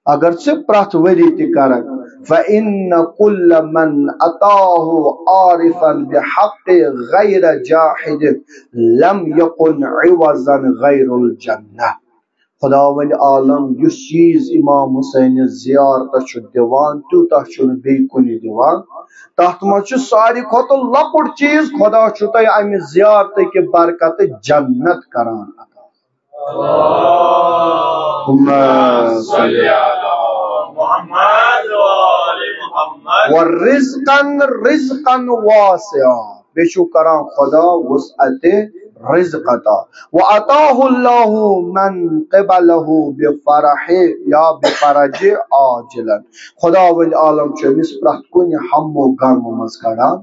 اگر پرٛٮ۪تھ ؤری تہِ کرکھ فإن كل من أتاه عارفا بحق غير جاحد لم يكن عوضا غير الجنة خداوند عالم یُس چیز امام حسین زیارت چھُ دِوان تیوٗتاہ چھُنہٕ بیٚیہِ کُنہِ دِوان تتھ منٛز چھُ ساروی کھۄتہٕ لۄکُٹ چیز خدا چھُ تۄہہِ امہِ زیارتہٕ کہِ برکتہٕ جنت کران عطا ورزقا واسعا بیٚیہِ چھُ کران خدا وسعت رزق عطا وعطاه الله من قبله بفرح یا بفرج عاجلا خداوند عالم چھُ أمِس پرٛٮ۪تھ کُنہِ ہم و غم منٛز کڑان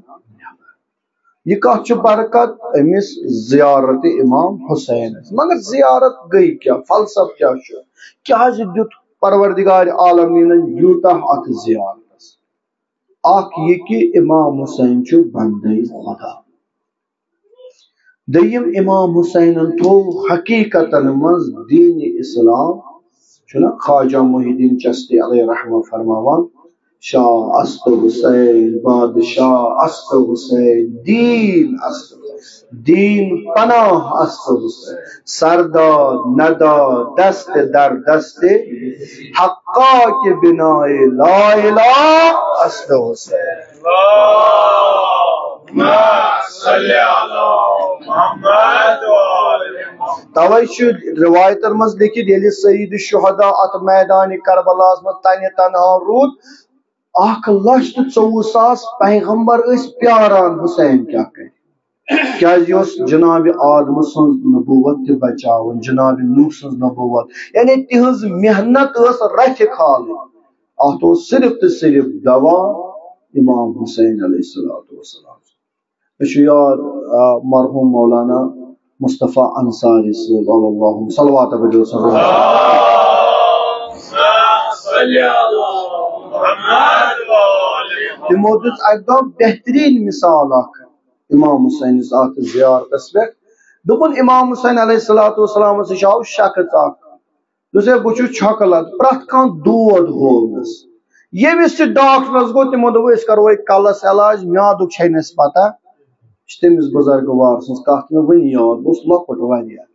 یہ کتھ چھُ برکت أمِس زیارت امام حسین مگر زیارت گٔے کیٛاہ فلسف کیٛاہ چھُ کیٛازِ دیُت پروردگار عالمیٖنن یوٗتاہ اتھ زیارتس اکھ یہ کہ امام حسین چھُ بندے خدا دوٚیِم امام حسینن تھوٚو حقیقتن منٛز دین اسلام چھُنہ خواجہ محی الدین چشتی علیہ رحمہ فرماوان شاہ است حسین بادشاہ است حسین دین است دین پناہ است حسین سرداد نداد دست در دست حقا کے بنائے لا الہ است حسین توے چھُ روایتن منٛز لیکھِتھ ییٚلہِ سعید الشہدا اتھ میدان کربلاہس منٛز تنہِ تنہا روٗد 1,24,000 پیغمبر ٲسۍ پیاران حسین کیٛاہ کرِ کیٛازِ یہِ اوس جناب آدم سٕنٛز نبوت تہِ بچاوُن جناب نوح سٕنٛز نبوت یعنی تِہنٛز محنت ٲس رتھِ کھالٕنۍ اتھ اوس صرف تہٕ صرف دوا امام حسین علیہ الصلوۃ والسلام یاد مرحوم مولانا مصطفیٰ انصاری صاحب اللہ صلوات بجو تمو دس اکہ دہ بہترین مثال امام حسین ات زیارتس پہ دپن امام حسین علیہ السلام آو شخص دسے بہ چھکلت پرت کان دود ہونس یمس ڈاکٹرس گو تمو دپ اس کرو کلس علاج میادک چھنس پتہ تمس بزرگوار سن کت مے ون یاد بہ لکٹ واریاہ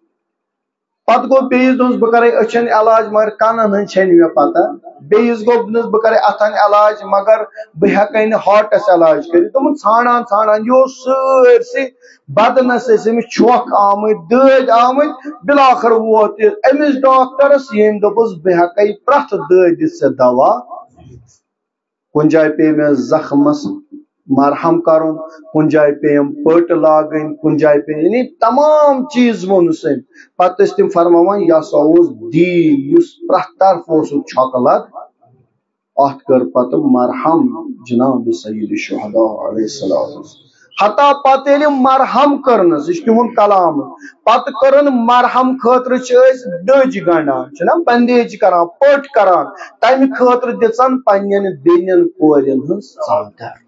پتہ گو بیس دس بہ کرے اچھن علاج مگر کنن ہند چھن مے پتہ بیس گو دس بہ کرے اتھن علاج مگر بہ ہیکے نہ ہارٹس علاج کرت تم ژھانڈان ژھانڈان یہ سرسی بدنس امس چھوک آمت دٲدۍ آمت بلاخر ووت امس ڈاکٹرس یم دپس بہ ہیکے پرٛٮ۪تھ دٲدۍ دِتھ ژےٚ دوا کن جائے پے میں زخمس مرہم کرن کن جائے پے پٹ لاگن کن جائے پے یعنی تمام چیز ونس پتہ تم فرماوان یہ سا دین اس پرٛٮ۪تھ طرف چھکلت ات کر پتہ مرہم جناب سید الشہداء علیہ السلام حتیٰ پتہ ییٚلہِ مرہم کرنس یہ تہد کلام پتہ کرن مرہم خاطر ڈج گنڈان بندیج کران پٹ کران تمہ خاطر دژن پنن بینن کورین ہز ژادر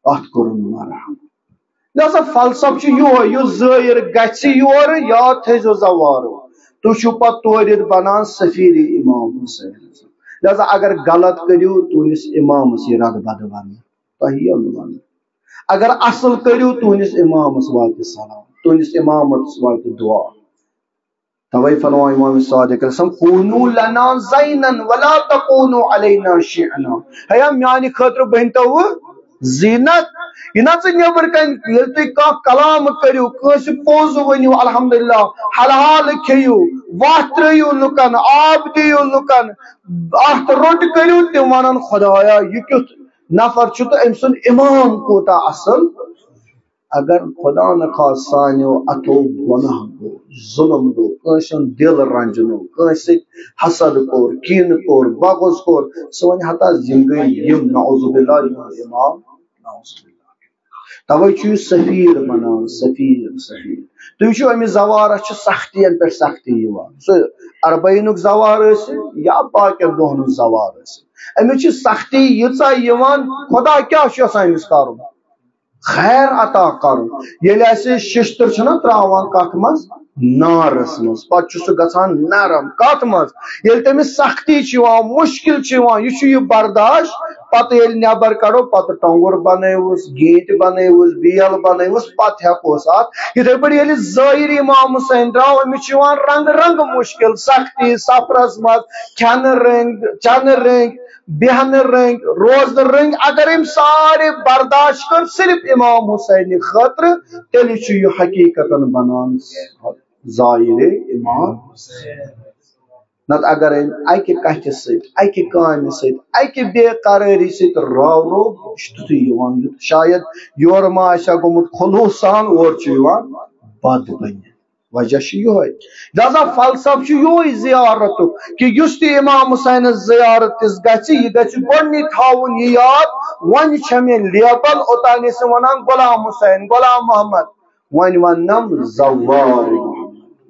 ات کرن مرہم لہذا فلسف یہ زائر گژھِ یور یاد تھٲیزیو زوارو تُہۍ چھِو پتہٕ تورِ بنان سفیر امام حسین لہذا اگر غلط کریو تہنس امامس یہ رد بد ون تہ ون اگر اصل کریو تہنس امامس وات سلام تہنس امامس وات دعا توے فرمایا امام صادق کونوا لنا زینا ولا تکونوا علینا شئنا ہے میانہ خاطر بنتو زینت یہ نا نبر کن یل تھی کلام کرو کنس پوز ونو الحمدللہ حلال کھیو وت ترو لکن آب دیو لکن ات روٹ کرو تم ونان خدایا یہ کیُتھ نفر چھ تو ام سن امام کوتا اصل اگر خدا نخواست سانو اتو گناہ گو ظلم گو کنسن دل رنجنو کنس حسد کور کین کور بغض کور سون حتا زندگی یم نعوذ باللہ امام نعوذ باللہ توے چھ سفیر بنان سفیر سفیر تھی وچھو امس زوارس چھ سختین پہ سختی یوان سہ اربعینک زوار یا باقین دہن زوار امس چھ سختی یژا یوان خدا کیا امس کرن خیر عطا کرن یل اسہ ششتر چھنا تراوان کت مز نارس مز پتہ سہ گژھان نرم کت مز یل تمس سختی چھ مشکل چھ یہ برداشت پتہ یل نبر کڑو پتہ ٹونگر بنوس گیٹ بنوس بیل بنوس پتہ ہیکوس ات یتھے پٲٹھۍ ییٚلہِ ظٲہر امام حسین درٛاو أمِس چھُ یِوان رنگ رنگ مشکل سختی سفرس منٛز کھٮ۪نہٕ رٔنگۍ چنہٕ رٔنگۍ بیہنہٕ رٔنگۍ روزنہٕ رٔنگۍ اگر أمۍ سارے برداشت کر صرف امام حسین خاطر تیٚلہِ چھُ یہِ حقیقتن بنان ظٲہر امام حسین نت اگر اکہ کتھ ست اکہ کامہ ست اکہ بے قراری ست رو رو تھی شاید یور ما گومت خلوص سان اور بد بن وجہ یہ لہذا فلسف یہ زیارت کہ اس تہ امام حسین زیارت تس گھ یہ گونی تھاون یہ یاد ون مے لیبل اوتان ونان غلام حسین غلام محمد ون ونم زوار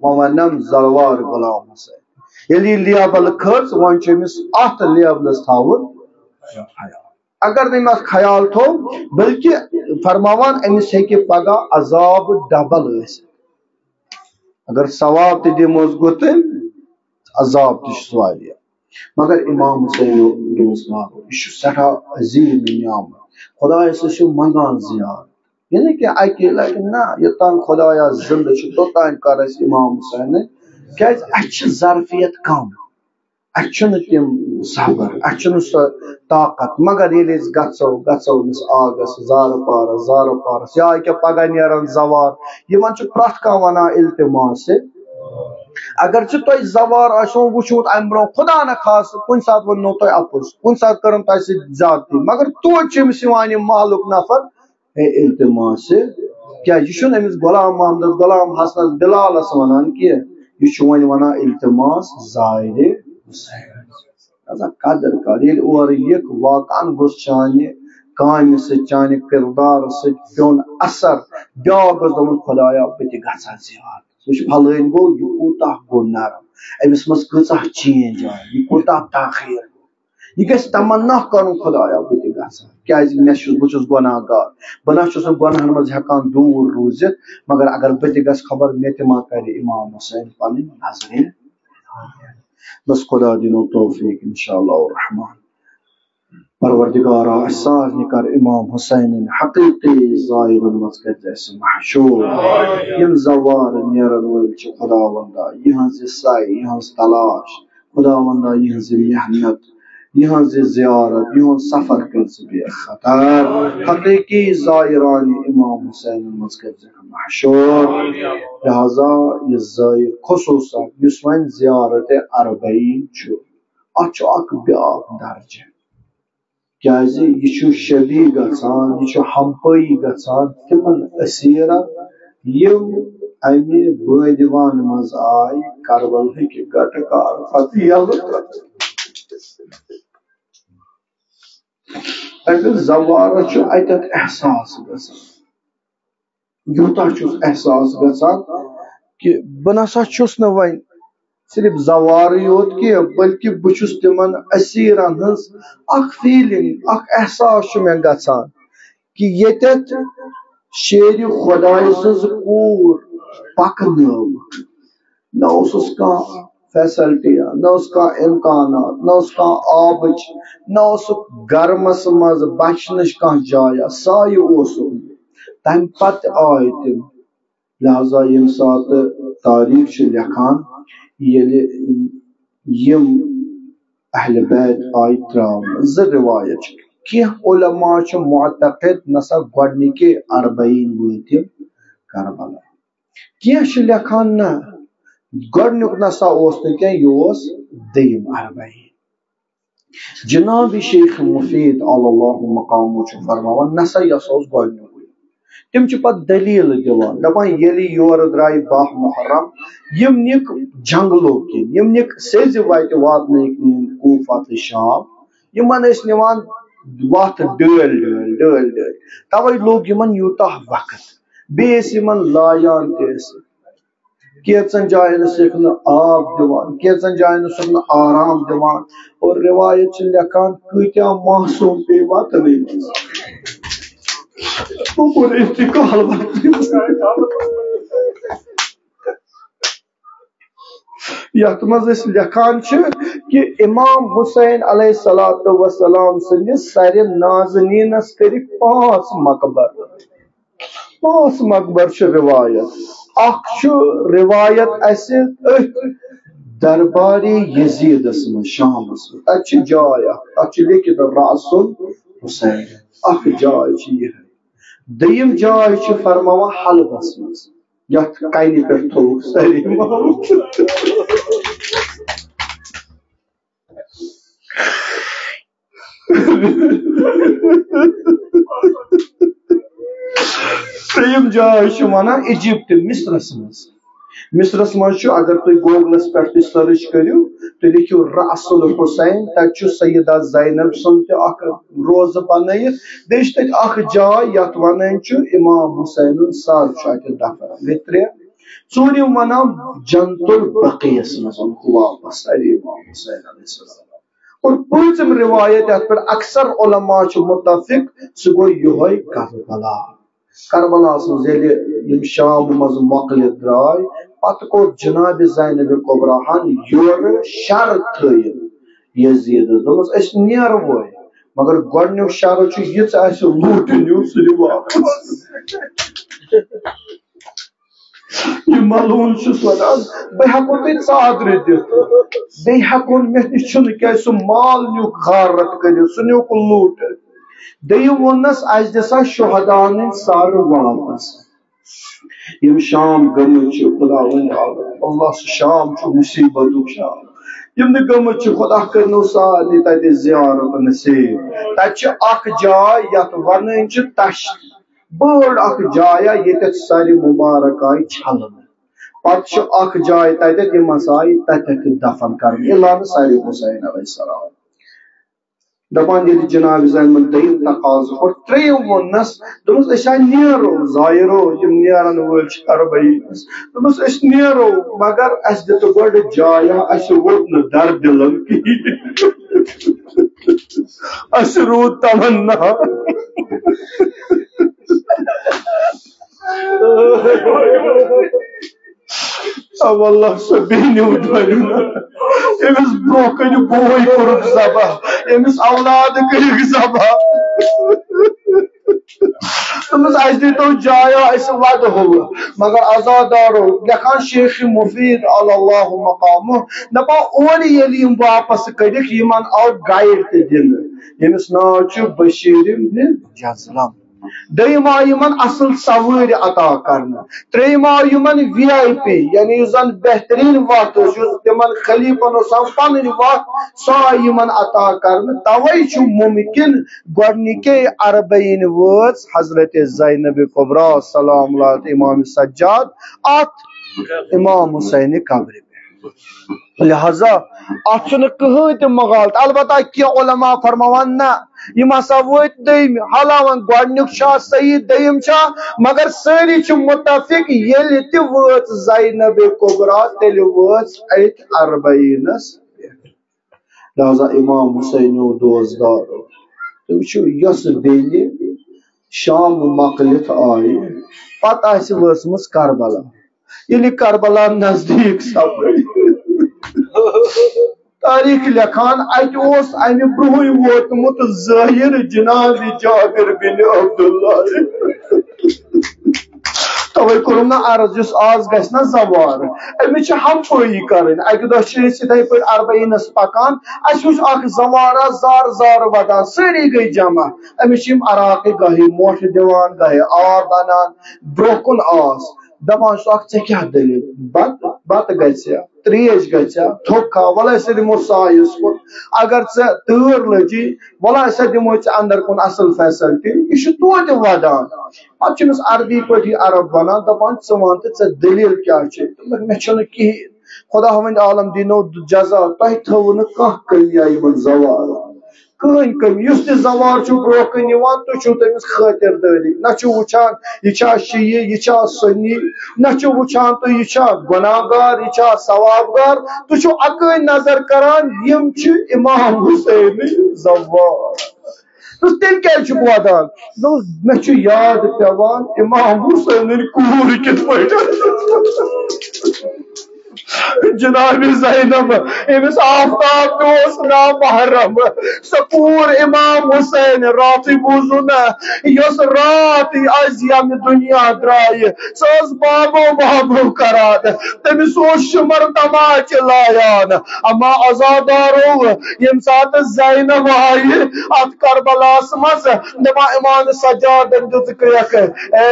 ونم زوار غلام حسین یلی لیبل کھچ ون چمس ات لیبلس تھاون اگر نم ات خیال تھو بلکہ فرماوان امس ہیکہ پگہ عذاب ڈبل ٲسِتھ اگر ثواب تہ دموس گتن عذاب تہ واریاہ مگر امام حسین روزگار یہ سٹھا عظیم نعمت خدایس چھ منگان زیارت یعنی کہ اکہ لٹہ نا یوتان خدایا زندہ چھ توتان کر اس امام حسین کیاز اچھ ظرفیت کم اچھ تم صبر اچھ سہ طاقت مگر یل گھو نس آگس زار پارس یا کہ پگہ نیرن زوار یمن چھ پرٛٮ۪تھ کانٛہہ ونان التماس اگر تہ زوار آسو وچھمت ام برو خدا نخواست کن سات ونو تہ اپز کن سات کرن تہ سۭتۍ زیادتی مگر توتہِ چھُ أمِس یِوان یہِ محلُک نفر التماس کیا یہ چھُنہٕ أمِس غلام محمدس غلام حسنس بلالس ونان کینٛہہ یہ چھُ وۄنۍ ونان التماس ظاہر حسین قدر کر ییٚلہِ اورٕ یِکھ واقعن گوٚژھ چانہِ کامہ چانہ کردار پیون اثر بیاکھ دپن خدایا بہ تہ گژھا زیاد سہ پھلٲنۍ گوٚو یہِ کوٗتاہ گوٚو نرم أمِس منٛز کۭژاہ چینج آیہِ یہِ کوٗتاہ تاخیر یہ گژھِ تمنا کرُن خدایا بہ تہ گژھا کیازِ بہ چھُس گۄناہ گار بہ نہ چھُس نہٕ گۄناہن منٛز ہٮ۪کان دوٗر روٗزِتھ مگر اگر بہ تہ گژھٕ خبر مےٚ تہِ ما کرِ امام حسین پنٕنۍ نظرِ بس خدا دینو توفیق انشاءاللہ الرحمن پروردگارا اسہِ سارنٕے کر امام حسینن حقیقی ظاہرن منٛز کٔرۍ زِ اسہِ محشوٗر یِم زوار نیرن وٲلۍ چھِ خداوندا یِہنٛز یہِ سعی یِہنٛز تلاش خداوندا یِہنٛز یہِ محنت یِہنٛز یہِ زیارت یِہُنٛد سفر کٔرۍ ژٕ بے خطر حقیقی ظاہران امام حسینن منٛز کٔرۍ زِکھ محشوٗر لہذا یہِ زٲیِر خصوٗصاً یُس وۄنۍ زیارت اربعین چھُ اتھ چھُ اکھ بیاکھ درجہ کیازِ یہِ چھُ شبیہ گژھان یہِ چھُ ہمپٲیی گژھان تِمن اسیرن یِم امہِ بٲدِوان منٛز آیہِ کربلہٕکۍ گٹہٕ کار پتہٕ یلہٕ اگر زوارس چھُ اتٮ۪تھ احساس گژھان یوٗتاہ چھُس احساس گژھان کہِ بہٕ نسا چھُس نہٕ وۄنۍ صرف زوارٕے یوت کینٛہہ بلکہِ بہٕ چھُس تِمن اسیرن ہٕنٛز اکھ فیلنگ اکھ احساس چھُ مےٚ گژھان کہِ ییٚتٮ۪تھ شیرِ خۄداے سٕنٛز کوٗر پکنٲوٕکھ نہ اوسُس کانٛہہ فیسلٹیا نہ اوس کانٛہہ امکانات نہ اوس کانٛہہ آبٕچ نہ اوسُکھ گرمس منٛز بچنٕچ کانٛہہ جایا سایہِ اوسُکھ تمہِ پتہٕ آیہِ تِم لہذا ییٚمہِ ساتہٕ تاریٖخ چھُ لیکھان ییٚلہِ یِم اہلِ بیت آیہِ تراونہٕ زٕ روایت چھِ کینٛہہ علما چھِ معتقد نسا گۄڈنِکے اربعین وٲتۍ یِم کربلا کینٛہہ چھِ لیکھان نہ گۄڈنیُک نسا اوس نہٕ کینٛہہ یہِ اوس دوٚیِم اربعین جناب شیخ مفید علی اللہ مقامو چھُ فرماوان نسا یہِ ہسا اوس گۄڈنیُکُے تِم چھِ پتہٕ دلیٖل دِوان دپان ییٚلہِ یورٕ درٛایہِ 10 محرم یِم نِکھ جنگلو کِنۍ یِم نِکھ سیٚزِ وتہِ واتنٲیِکھ یِم کوٗفہ تہٕ شام یِمن ٲسۍ نِوان وتھ ڈٲلۍ ڈٲلۍ ڈٲلۍ ڈٲلۍ توے لوٚگ یِمن یوٗتاہ وقت بیٚیہِ ٲسۍ یِمن لایان تہِ ٲسۍ کینٛژن جاین ٲسِکھ نہٕ آب دِوان کینٛژن جاین ٲسِکھ نہٕ آرام دِوان اور روایت چھِ لیکھان کۭتیاہ معصوٗم پیٚیہِ وتنٕے منٛز یتھ منٛز أسۍ لیکھان چھِ کہِ امام حسین علیہ الصلوۃ والسلام سٕنٛدِس سرِ نازنیٖنس کٔرِکھ 5 مقبر 5 مقبر چھِ روایت اکھ چھُ روایت اسہِ أتھۍ دربارِ یزیدس منٛز شامس منٛز تتہِ چھِ جاے اکھ تتھ چھُ لیکھِتھ رأس الحسین اکھ جاے چھِ یِہے دوٚیِم جاے چھِ فرماوان حلبس منٛز یتھ کنہِ پٮ۪ٹھ تھوٚوُکھ سٲری ترٛیٚیِم جاے چھِ ونان ایجپٹ مصرس منٛز مصرس منٛز چھُ اگر تُہۍ گوگلس پٮ۪ٹھ تُہۍ سٔرٕچ کٔرِو تُہۍ لیکھِو رأس الحسین تتہِ چھُ سیدہ زینب سُنٛد تہِ اکھ روزٕ بنٲیِتھ بیٚیہِ چھِ تتہِ اکھ جاے یتھ ونان چھُ امام حسینُن سر چھُ اتہِ دفن گٔے 3 ژوٗرِم ونان جنت البقیعس منٛز واپس علی امام حسین علیہ السلام اور 5م روایت یتھ پٮ۪ٹھ اکثر علما چھِ متفق سُہ گوٚو یِہوے کربلاہس منٛز ییٚلہِ یِم شام منٛز مۄکلِتھ درٛاے پتہٕ کوٚر جناب زینب کبراہن یورٕ شرط تھٲیِتھ یزیدس دوٚپمس أسۍ نیرو وۄنۍ مگر گۄڈنیُک شرط چھُ یہِ ژٕ اسہِ لوٗٹہٕ نیوٗ سُہ دِ واپس یہِ ملوٗن چھُس ونان بہٕ ہٮ۪کو تۄہہِ ژادرِ دِتھ بیٚیہِ ہٮ۪کو مےٚ نِش چھُنہٕ کیازِ سُہ مال نیوٗکھ غارت کٔرِتھ سُہ نیوٗکھ لوٗٹِتھ دوٚیِم ووٚننس اسہِ دِ سا شہداہن ہٕنٛدۍ سر واپس یِم شام گٔمٕتۍ چھِ خدا ؤنۍ اللہ سُہ شام چھُ مُصیبتُک شام یِم نہٕ گٔمٕتۍ چھِ خدا کٔرنو سارنٕے تتہِ زیارت نصیب تتہِ چھِ اکھ جاے یتھ ونان چھِ تش بٔڑ اکھ جایا ییٚتٮ۪تھ سرِ مُبارک آیہِ چھلنہٕ پتہٕ چھِ اکھ جاے تتٮ۪تھ یِم ہسا آیہِ تتٮ۪تھ دفن کرنہٕ اعلان سرِ حسین علیہ السلام دپان ییٚلہِ جناب زینمن دوٚیِم تقاضہٕ کوٚر ترٛیٚیِم ووٚننس دوٚپمس أسۍ نیرو ظٲہِرو یِم نیرن وٲلۍ چھِ اربعینس دوٚپمس أسۍ نیرو مگر اَسہِ دِتہٕ گۄڈٕ جایا اَسہِ ووت نہٕ دردِلن کِہیٖنۍ اَسہِ روٗد تمنا واللہ سۄ بیٚنہِ ڈٲلِو أمِس برٛونٛہہ کَنہِ بوے کوٚرُکھ ذبح أمِس اولاد کٔرِکھ ذبح دوٚپمَس اَسہِ دیٖتو جایا أسۍ وَدہو مگر عزادارو لیکھان شیخ مفیٖد علی اللہ مقامہ دپان اورٕ ییٚلہِ یِم واپس کٔرِکھ یِمن آو گایِڈ تہِ دِنہٕ ییٚمِس ناو چھُ بشیٖر ابن جزلم دوٚیِم آو یِمن اصل سوٲرۍ عطا کرنہٕ ترٛیٚیِم آو یِمن وی آی پی یعنی یُس زن بہتریٖن وتھ ٲس یُس تِمن خلیفن اوس پنٕنۍ وتھ سۄ آیہِ یِمن عطا کرنہٕ توے چھُ ممکن گۄڈنِکے اربعین وٲژ حضرت زینب کبرا سلام اللہ امام سجاد اتھ امام حسین قبرِ لہذا اتھ چھُنہٕ کٕہٕنۍ تہِ مغالطہ البتہ کینٛہہ علما فرماوان نہ یِم ہسا وٲتۍ دوٚیمہِ حالاوان گۄڈنیُک چھا صحیح دوٚیِم چھا مگر سٲری چھِ متفق ییٚلہِ تہِ وٲژ زینب کبرا تیٚلہِ وٲژ أتھۍ اربعینس لہذا امام حسینو دوستدارو تُہۍ وٕچھِو یۄس بیٚنہِ شام مۄکلِتھ آیہِ پتہٕ آسہِ وٲژمٕژ کربلا ییٚلہِ کربلا نزدیٖک سپدِ تاریخ لیکھان اتہِ اوس امہِ برونٛہٕے ووتمُت ظٲہِر جناب جابر بن عبداللہ توے کوٚرُم نا عرض یُس آز گژھِ نا زوار أمِس چھِ ہمپٲیی کَرٕنۍ اکہِ دۄہ چھِ أسۍ یِتھے پٲٹھۍ اربعینس پکان اَسہِ وٕچھ اکھ زوارا زارٕ زارٕ ودان سٲری گٔے جمع أمِس چھِ یِم عراقٕکۍ گاہے موٹھ دِوان گاہے آب انان برونٛہہ کُن آس دپان چھُ اکھ ژےٚ کیٛاہ دٔلیٖل بتہٕ گژھیا تریش گژھیا تھوٚکھا وَلہٕ أسۍ دِمو سایس کُن اگر ژےٚ تۭر لٔجی وَلہٕ أسۍ دِمو ژےٚ اندر کُن اصل فیسلٹی یہِ چھُ توتہِ ودان پتہٕ چھِ أمِس عربی پٲٹھی عرب ونان دپان ژٕ وَن تہٕ ژےٚ دٔلیٖل کیٛاہ چھِ دوٚپمَکھ مےٚ چھُنہٕ کِہیٖنۍ خۄدا وۄنۍ عالم دیٖنو جزا تۄہہِ تھٲوٕ نہٕ کانٛہہ کٔمیا یِمن زوارن کٕہٕنۍ کٔمی یُس تہِ زوار چھُ برونٛہہ کَنہِ یِوان تُہۍ چھِو تٔمِس خٲطِردٲری نہ چھِو وٕچھان یہِ چھا شیعہ یہِ چھا سُنی نہ چھِو وٕچھان تُہۍ یہِ چھا گۄناہ گار یہِ چھا ثواب گار تُہۍ چھِو اکٲے نظر کران یِم چھِ امام حسینٕکۍ زوار تیٚلہِ کیٛازِ چھُکھ ودان دوٚپُس مےٚ چھُ یاد پیٚوان امام حسینٕنۍ کوٗر کِتھ پٲٹھۍ جناب زینب أمِس آفتاب تہِ اوس نامحرم سۄ کوٗر امام حسین راتھٕے بوٗزوٗ نہ یۄس راتھ أسۍ ییٚمہِ دُنیا درٛایہِ سۄ ٲس بابو بابو کران تٔمِس اوس شُمر تماچہِ لایان اما عزادارو ییٚمہِ ساتہٕ زینب آیہِ اتھ کربلاہس منٛز دپان امام سجادن دِژ کرٛیکھ اے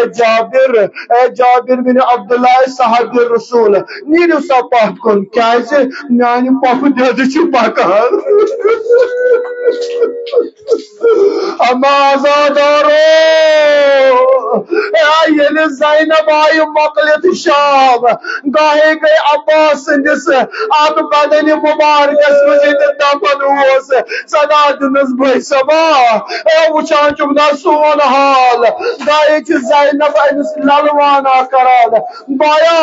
جابر بن عبداللہ صاحبِ رسول نیٖرِو سا پتھ کُن کیٛازِ میانہِ پۄپھٕ دٮ۪دٕ چھِ پکان اما عزادارو ییٚلہِ زینب آیہِ مۄکلِتھ شام گاہے گٔے عباس سٕنٛدِس اتھ بدنہِ مُبارکس منٛز ییٚتہِ دفن اوس صدا دِنس بٔے صبا وٕچھان چھُکھ نا سون حال گاہے چھِ زینب أمِس للوانا کران بایا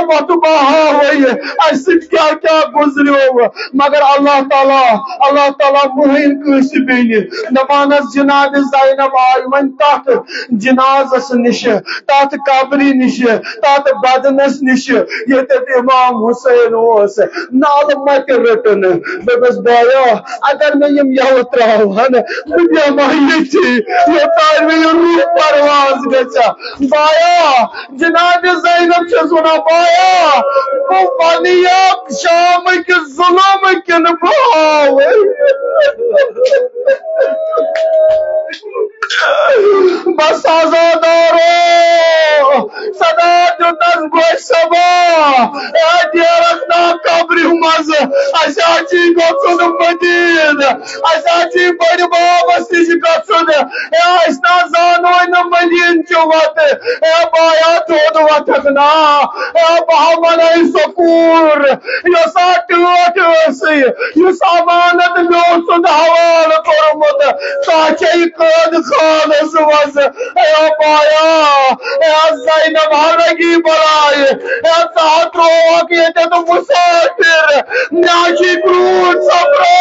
وۄتھٕ بہٕ ہاوے اَسہِ سۭتۍ کیٛاہ کیٛاہ گُزریو مگر اللہ تعالیٰ مٔہِنۍ کٲنٛسہِ بیٚنہِ دپانس جناب زینب آیہِ وۄنۍ تتھ جنازس نِشہِ تتھ قبرِ نِشہِ تتھ بدنس نِشہِ ییٚتٮ۪تھ امام حسین اوس نالہٕ متہِ رٔٹٕن دوٚپمس بایا اگر مےٚ یِم یَوٕ تراوہن بہٕ بیٚہمہٕ ہا ییٚتھی یوٚتانۍ مےٚ یہِ روح پرواز گژھِ بایا جناب زینب چھَس ونان بایا بہٕ ونہٕ یا شامٕکۍ ظُلم کِنہٕ بہٕ ہاوے بس عزادارو صدا دیُتنس بٔے صبا نیرکھ نا قبرِ منٛز اَسہِ حظ چھُے گژھُن مدیٖنہٕ اَسہِ حظ چھُے بٔڑِ بابس نِش گژھُن اَسہِ نہ زانوے نہٕ مدیٖنہٕ چہِ وتہٕ بایا تھوٚد وتھکھ رکھنا بہمن سکور یہ ساٹوٹ ویسی یہ سامانت میوسد حوال کرمت کاچے قد خان سوز اے بایا اے زینب ہرگی بلائی اے تحت روک یہ تو مسافر نیاشی کرون سفرو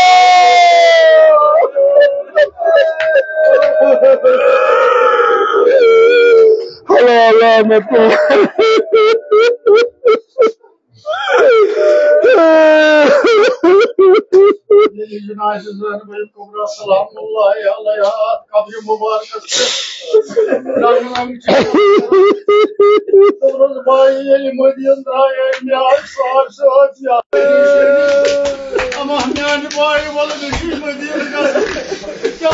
حلالا مکو سلام اللہ علیہ قبر مبارک بھائی مدین درائے امان بھائی ولدی مدین کیا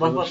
Bas.